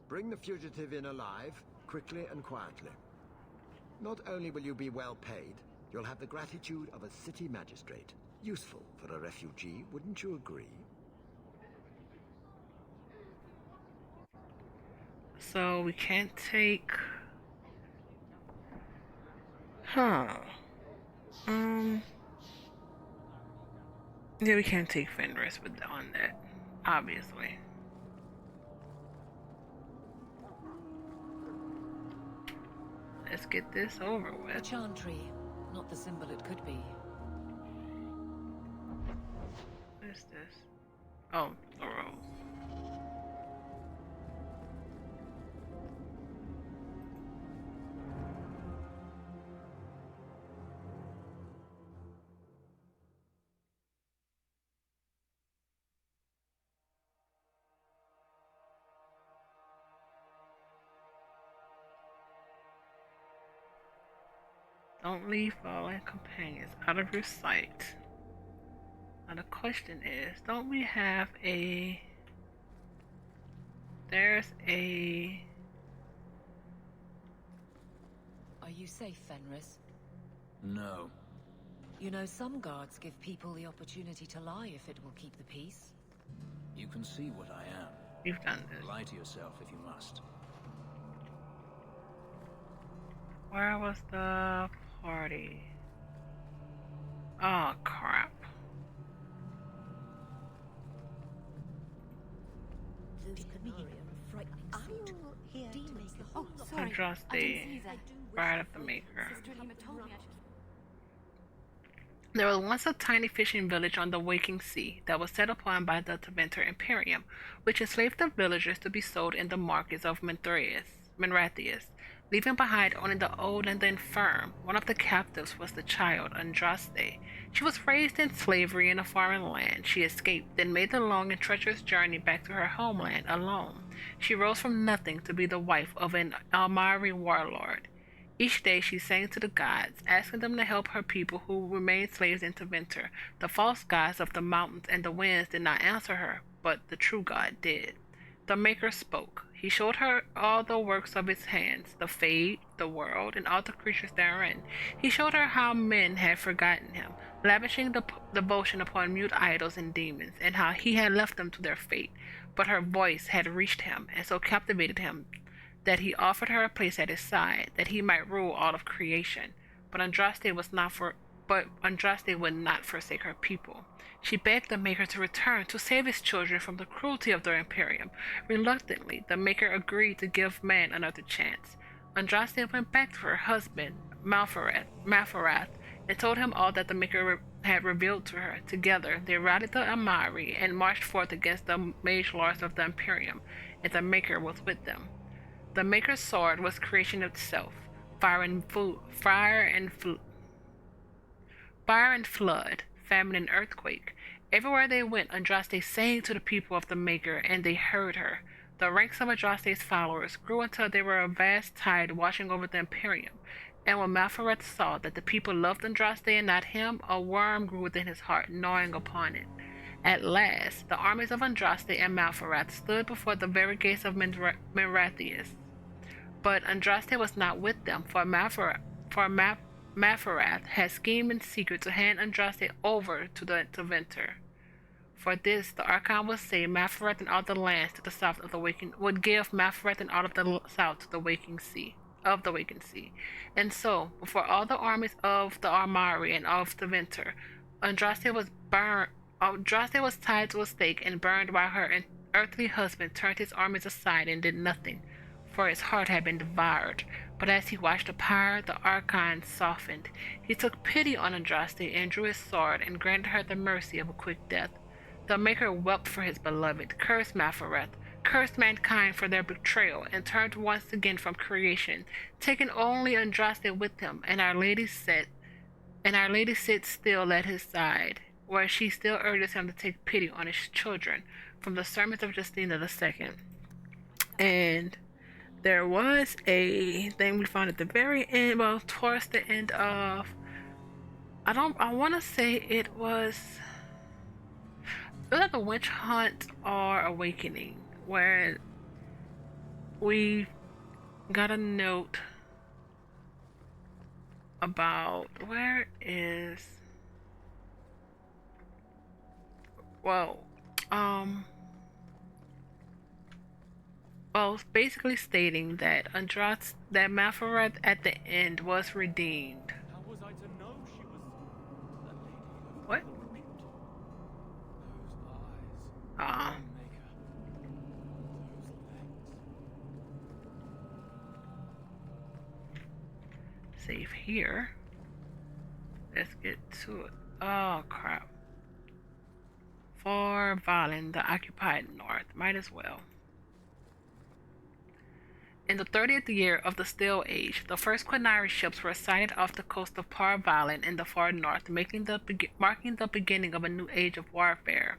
Bring the fugitive in alive, quickly and quietly. Not only will you be well paid, you'll have the gratitude of a city magistrate. Useful for a refugee, wouldn't you agree? So we can't take... Yeah, we can't take Fenris on that, obviously. Let's get this over A with. chantry, not the symbol it could be. What is this? Oh, the rose. Don't leave fallen companions out of your sight. Now the question is, don't we have a... There's a... Are you safe, Fenris? No. You know, some guards give people the opportunity to lie if it will keep the peace. You can see what I am. You've done this. Lie to yourself if you must. Where was the party? Oh, crap. Andraste, Bride of the Maker. There was once a tiny fishing village on the waking sea that was set upon by the Teventer Imperium, which enslaved the villagers to be sold in the markets of Minrathius, leaving behind only the old and the infirm. One of the captives was the child, Andraste. She was raised in slavery in a foreign land. She escaped, then made the long and treacherous journey back to her homeland alone. She rose from nothing to be the wife of an Almari warlord. Each day she sang to the gods, asking them to help her people who remained slaves in Teventer. The false gods of the mountains and the winds did not answer her, but the true God did. The Maker spoke. He showed her all the works of his hands, the fate, the world, and all the creatures therein. He showed her how men had forgotten him, lavishing devotion upon mute idols and demons, and how he had left them to their fate. But her voice had reached him, and so captivated him, that he offered her a place at his side, that he might rule all of creation. But Andraste would not forsake her people. She begged the Maker to return to save his children from the cruelty of the Imperium. Reluctantly, the Maker agreed to give man another chance. Andraste went back to her husband, Malfarath, and told him all that the Maker had revealed to her. Together, they rallied the Amari and marched forth against the mage lords of the Imperium, and the Maker was with them. The Maker's sword was creation itself, fire and flood, famine and earthquake. Everywhere they went, Andraste sang to the people of the Maker, and they heard her. The ranks of Andraste's followers grew until they were a vast tide washing over the Imperium. And when Malfaret saw that the people loved Andraste and not him, a worm grew within his heart, gnawing upon it. At last, the armies of Andraste and Malfaret stood before the very gates of Merathius. But Andraste was not with them, for Malfaret had schemed in secret to hand Andraste over to Venter. For this, the Archon would say Malfaret and all the lands to the south of the Waking would give Malfaret and all of the south to the Waking Sea. And so, before all the armies of the Armari and of the Venter, Andraste was tied to a stake and burned while her earthly husband turned his armies aside and did nothing, for his heart had been devoured. But as he watched the pyre, the Archon softened. He took pity on Andraste and drew his sword and granted her the mercy of a quick death. The Maker wept for his beloved, cursed Malfaret, cursed mankind for their betrayal, and turned once again from creation, taking only Andraste with him, and Our Lady sits still at his side, where she still urges him to take pity on his children, from the sermons of Justina II. And there was a thing we found at the very end, well, towards the end of, I want to say it was either the Witch Hunt or Awakening, where we got a note about basically stating that Malfaret at the end was redeemed. How was I to know she was a lady of What? repute? Those eyes. Ah. Maker. Those legs. Save here. Let's get to it. Oh crap. For Valen, the occupied north. Might as well. In the 30th year of the Steel Age, the first Quinari ships were sighted off the coast of Par Valen in the far north, marking the beginning of a new age of warfare.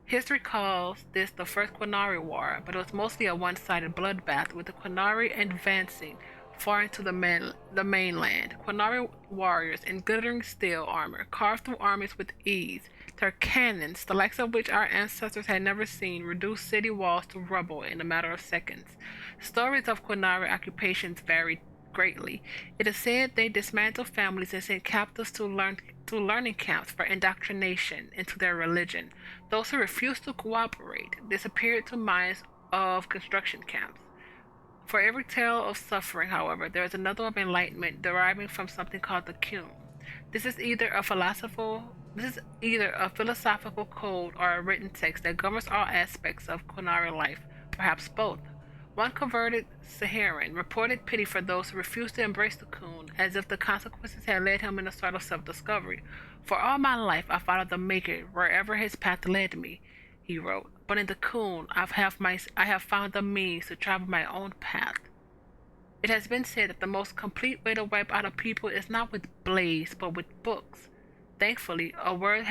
History calls this the First Quinari War, but it was mostly a one-sided bloodbath, with the Quinari advancing far into the mainland. Quinari warriors in glittering steel armor carved through armies with ease. Their cannons, the likes of which our ancestors had never seen, reduced city walls to rubble in a matter of seconds. Stories of Quinari occupations varied greatly. It is said they dismantled families and sent captives to learning camps for indoctrination into their religion. Those who refused to cooperate disappeared to mines of construction camps. For every tale of suffering, however, there is another of enlightenment deriving from something called the Kuhn. This is either a philosophical code or a written text that governs all aspects of Quinari life, perhaps both. One converted Saharan reported pity for those who refused to embrace the Kuhn, as if the consequences had led him in a sort of self-discovery. For all my life I followed the Maker wherever his path led me, he wrote. But in the Kuhn I have found the means to travel my own path. It has been said that the most complete way to wipe out a people is not with blades, but with books. Thankfully, a world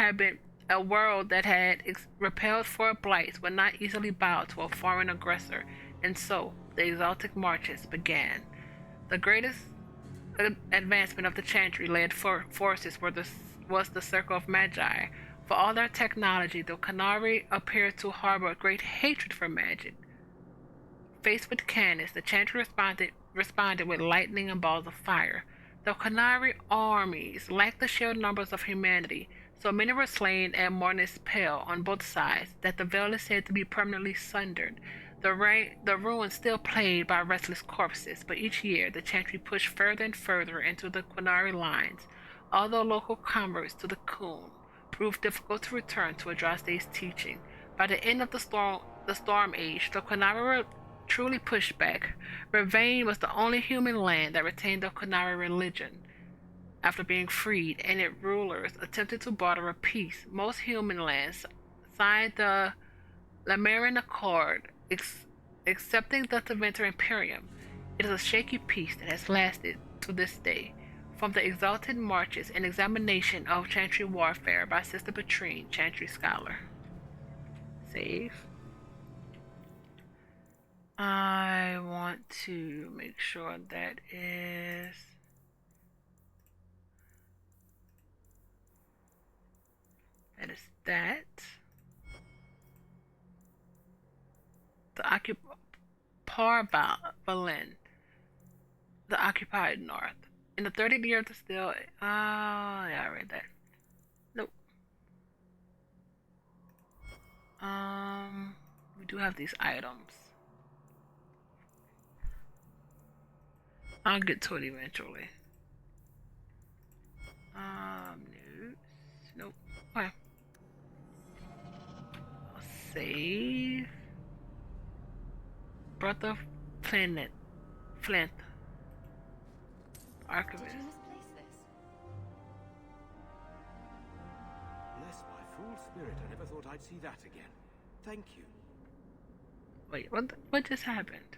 that had repelled four blights would not easily bow to a foreign aggressor, and so the exalted marches began. The greatest advancement of the Chantry led forces was the Circle of Magi. For all their technology, the Quinari appeared to harbor great hatred for magic. Faced with cannons, the Chantry responded with lightning and balls of fire. The Quinari armies lacked the sheer numbers of humanity. So many were slain at Mornis Pale on both sides that the veil is said to be permanently sundered. The ruins still plagued by restless corpses, but each year the Chantry pushed further and further into the Quinari lines, although local converts to the Kuhn proved difficult to return to Andraste's teaching. By the end of the Storm Age, the Quinari were truly pushed back. Ravane was the only human land that retained the Quinari religion. after being freed, and its rulers attempted to barter a peace. Most human lands signed the Lamarian Accord, accepting the Tevinter Imperium. It is a shaky peace that has lasted to this day. From the exalted marches and examination of Chantry warfare by Sister Patrine, Chantry scholar. Save. I want to make sure that is that. The Parvalen, the occupied north. In the 30th year of the still. Yeah, I read that. Nope. We do have these items. I'll get to it eventually. News. Nope. Okay. I'll save. Breath of Flint. Archivist. Bless my fool spirit, I never thought I'd see that again. Thank you. Wait, what just happened?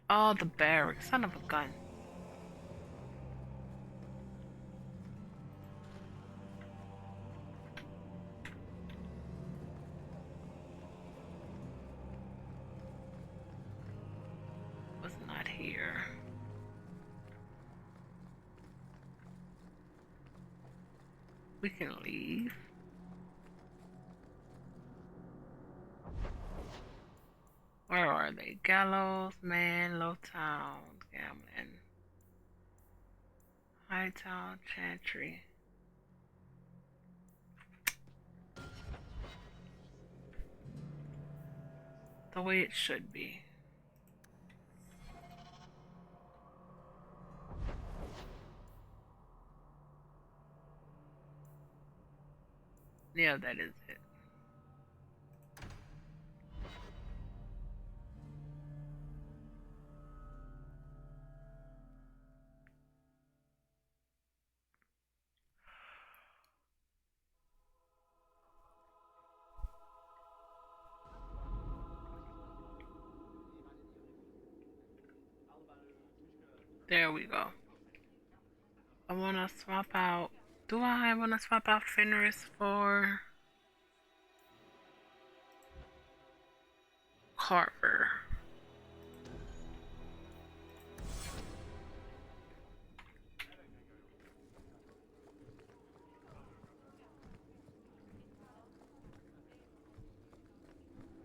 Oh, the barracks. Son of a gun. Was not here. We can leave. Where are they? Gallows, Man, Low Town, Gambling, High Town, Chantry. The way it should be. Yeah, that is it. There we go. I want to swap out. Do I want to swap out Fenris for Carver?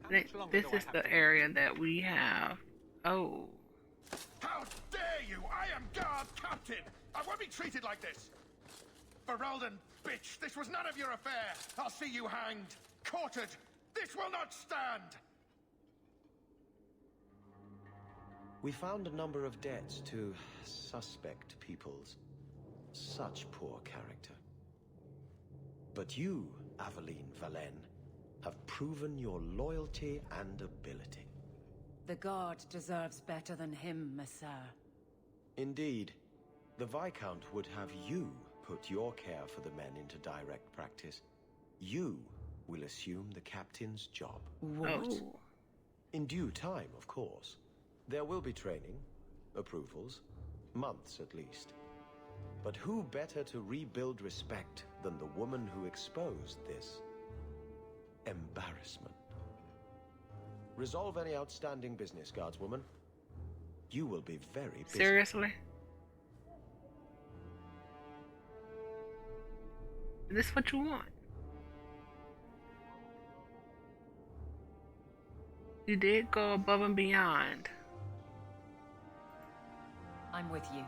This is the area that we have. Oh. How dare you! I am guard captain! I won't be treated like this! Ferelden, bitch, this was none of your affair! I'll see you hanged, quartered! This will not stand! We found a number of debts to suspect peoples. Such poor character. But you, Aveline Valen, have proven your loyalty and ability. The guard deserves better than him, Messire. Indeed. The Viscount would have you put your care for the men into direct practice. You will assume the captain's job. What? Oh. In due time, of course. There will be training, approvals, months at least. But who better to rebuild respect than the woman who exposed this embarrassment? Resolve any outstanding business, guardswoman. You will be very busy. Seriously? Is this what you want? You did go above and beyond. I'm with you.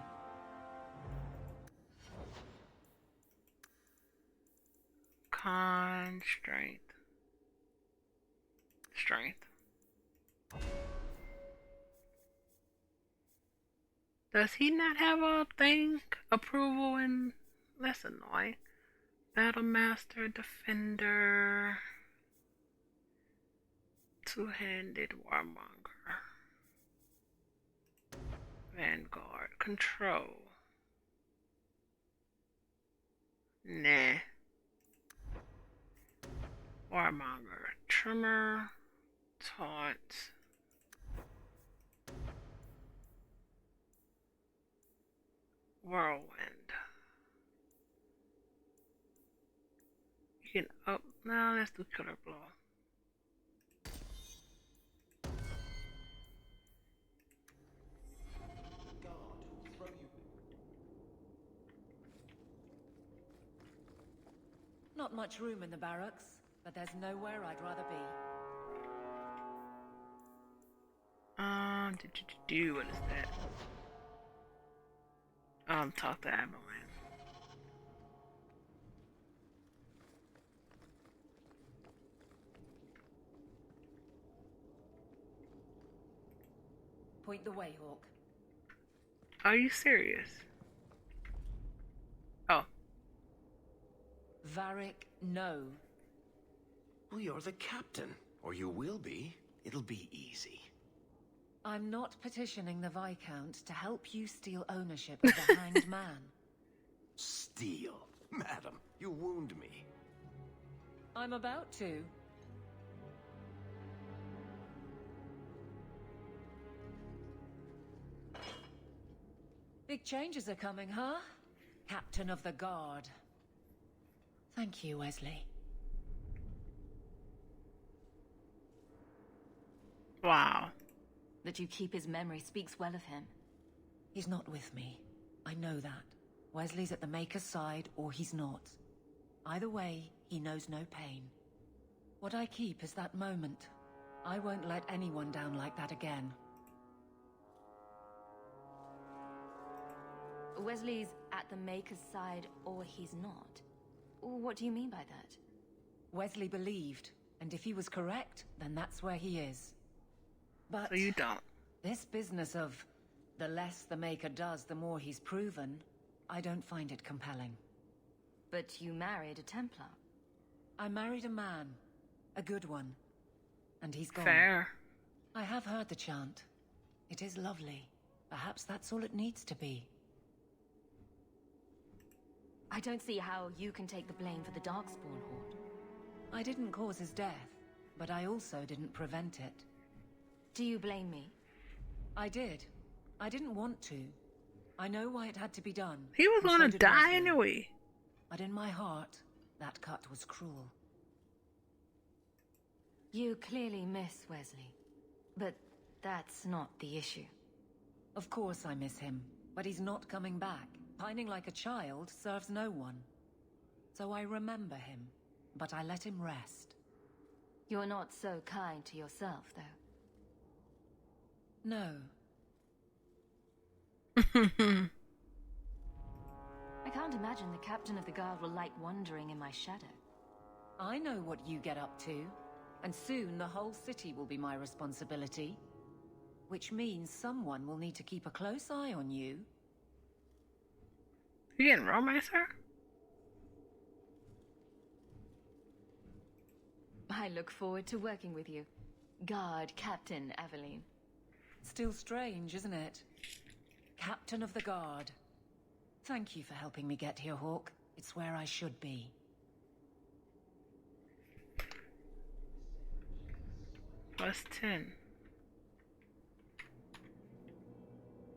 Con, strength. Does he not have a thing? Approval and that's annoying. Battle Master, Defender, Two-handed Warmonger, Vanguard, Control. Nah. Warmonger. Tremor. Taunt. Whirlwind. You can up. No, let's do Killer Blow. Not much room in the barracks, but there's nowhere I'd rather be. What is that? Talk to Avalon. Point the way, Hawke. Are you serious? Oh. Varric, no. Well, you're the captain. Or you will be. It'll be easy. I'm not petitioning the Viscount to help you steal ownership of the Hanged Man. Steal? Madam, you wound me. I'm about to. Big changes are coming, huh? Captain of the Guard. Thank you, Wesley. Wow. That you keep his memory speaks well of him. He's not with me. I know that. Wesley's at the Maker's side, or he's not. Either way, he knows no pain. What I keep is that moment. I won't let anyone down like that again. Wesley's at the Maker's side, or he's not. What do you mean by that? Wesley believed, and if he was correct, then that's where he is. But so you don't. This business of the less the Maker does, the more he's proven, I don't find it compelling. But you married a Templar. I married a man. A good one. And he's gone. Fair. I have heard the chant. It is lovely. Perhaps that's all it needs to be. I don't see how you can take the blame for the Darkspawn Horde. I didn't cause his death, but I also didn't prevent it. Do you blame me? I did. I didn't want to. I know why it had to be done. He was gonna die anyway. But in my heart, that cut was cruel. You clearly miss Wesley. But that's not the issue. Of course I miss him, but he's not coming back. Pining like a child serves no one. So I remember him, but I let him rest. You're not so kind to yourself, though. No. I can't imagine the Captain of the Guard will like wandering in my shadow. I know what you get up to, and soon the whole city will be my responsibility. Which means someone will need to keep a close eye on you. You getting romance her? I look forward to working with you. Guard Captain Aveline. Still strange, isn't it? Captain of the Guard. Thank you for helping me get here, Hawke. It's where I should be. +10.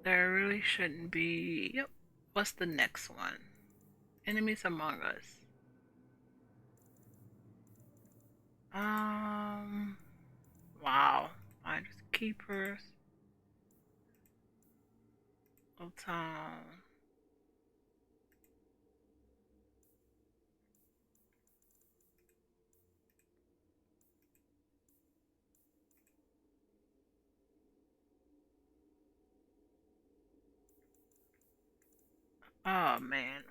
There really shouldn't be... Yep. What's the next one? Enemies among us. Wow. Finders keepers. Old town. Oh man.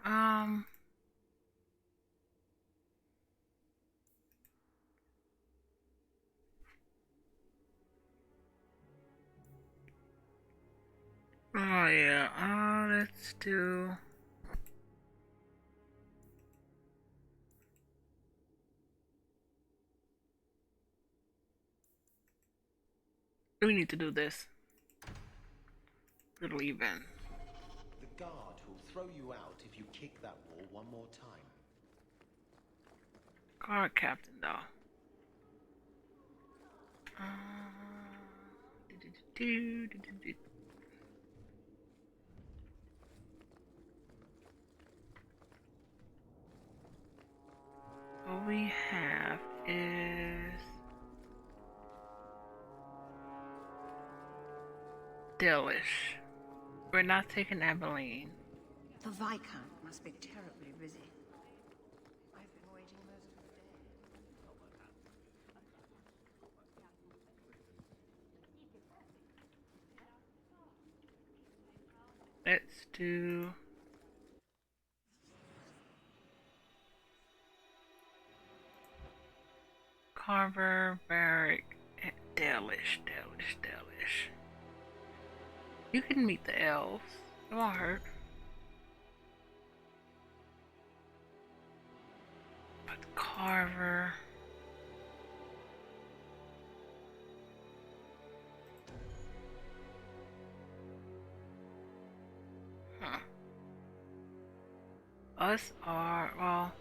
Oh yeah. Let's do. We need to do this. Little even. The guard will throw you out if you kick that wall one more time. Guard captain, though. What we have is Delish. We're not taking Abilene. The Viscount must be terribly busy. I've been waiting most of the day. Let's do Carver, Barrack, and Delish. You can meet the elves. It won't hurt. But Carver. Us are, well,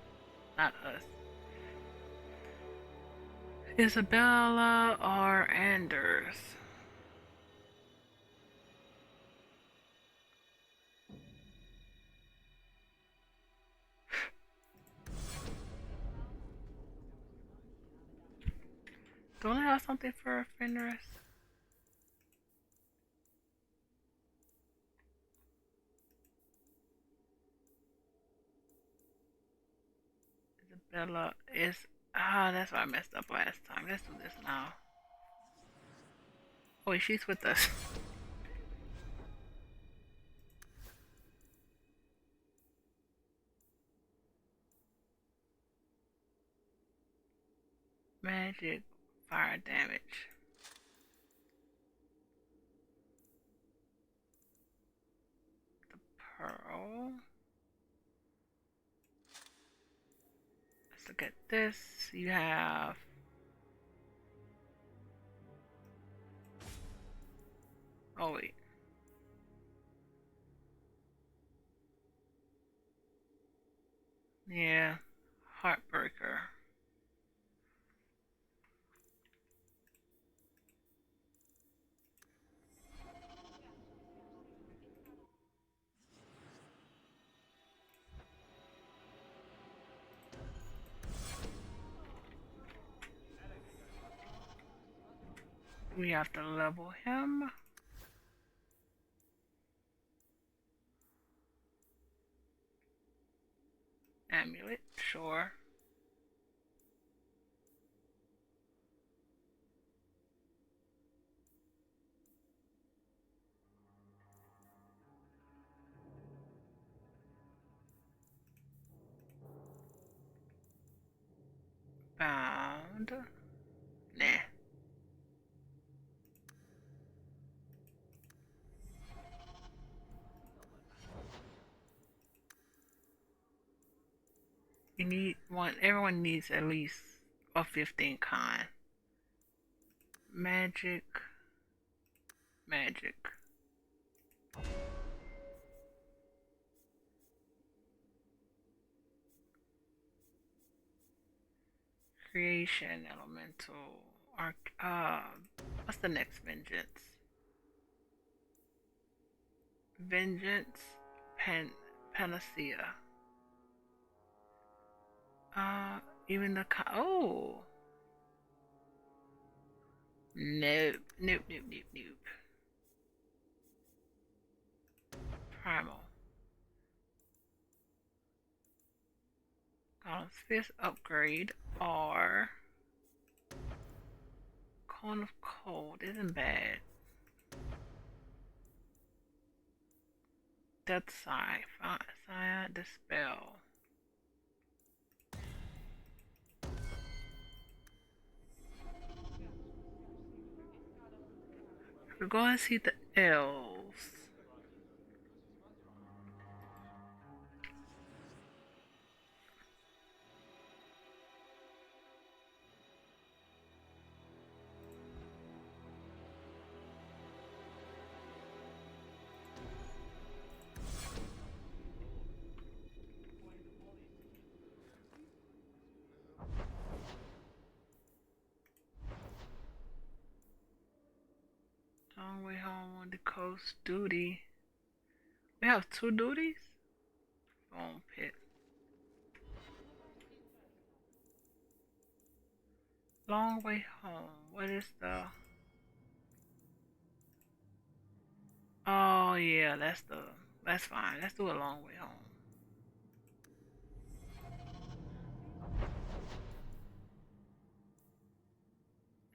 not us. Isabella or Anders. Don't I have something for Fenris? Isabella is... that's why I messed up last time. Let's do this now. Oh, wait, she's with us. Magic, fire damage. The pearl. Let's look at this. You have... Oh, wait. Yeah. Heartbreaker. We have to level him. Amulet, sure. Bound. Nah. You need one. Everyone needs at least a 15 con. Magic. Creation, elemental, what's the next vengeance? Vengeance, panacea. Even the Nope. Primal. God's Fist upgrade or Cone of Cold isn't bad. Death Sigh, Dispel. We're going to see the elves. Long way home on the coast. Duty. We have 2 duties? Bone pit. Long way home. What is the... Oh yeah, that's fine. Let's do a long way home.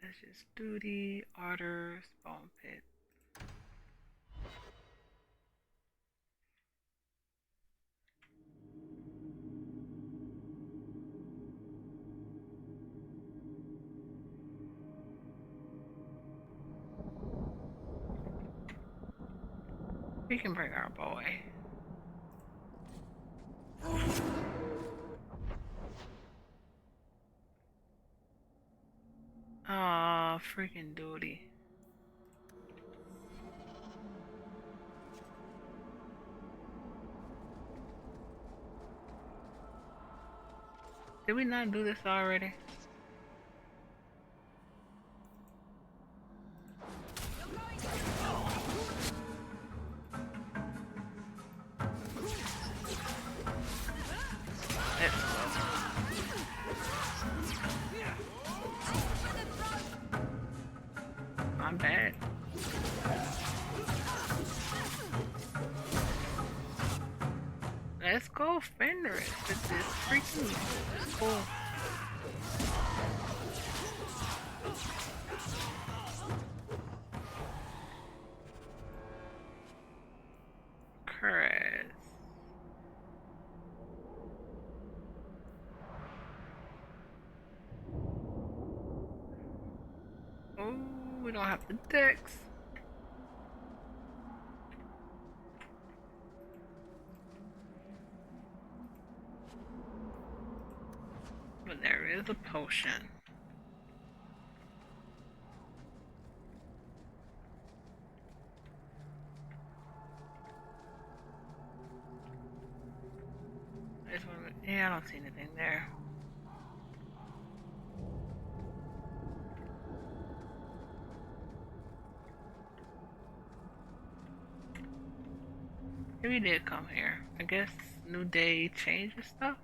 That's just duty, orders, bone pit. We can bring our boy. Ah, freaking duty. Did we not do this already? I'm bad. Let's go Fenris with this freaking cool. Correct. Oh, we don't have the decks. But there is a potion. Yeah, I don't see anything there. Maybe we did come here. I guess new day changes stuff.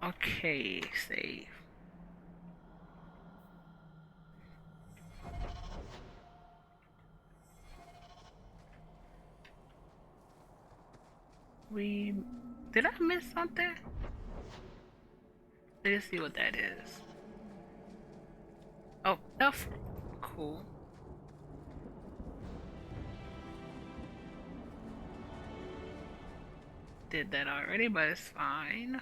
Okay, save. Did I miss something? Let's see what that is. Oh, that's cool. Did that already, but it's fine.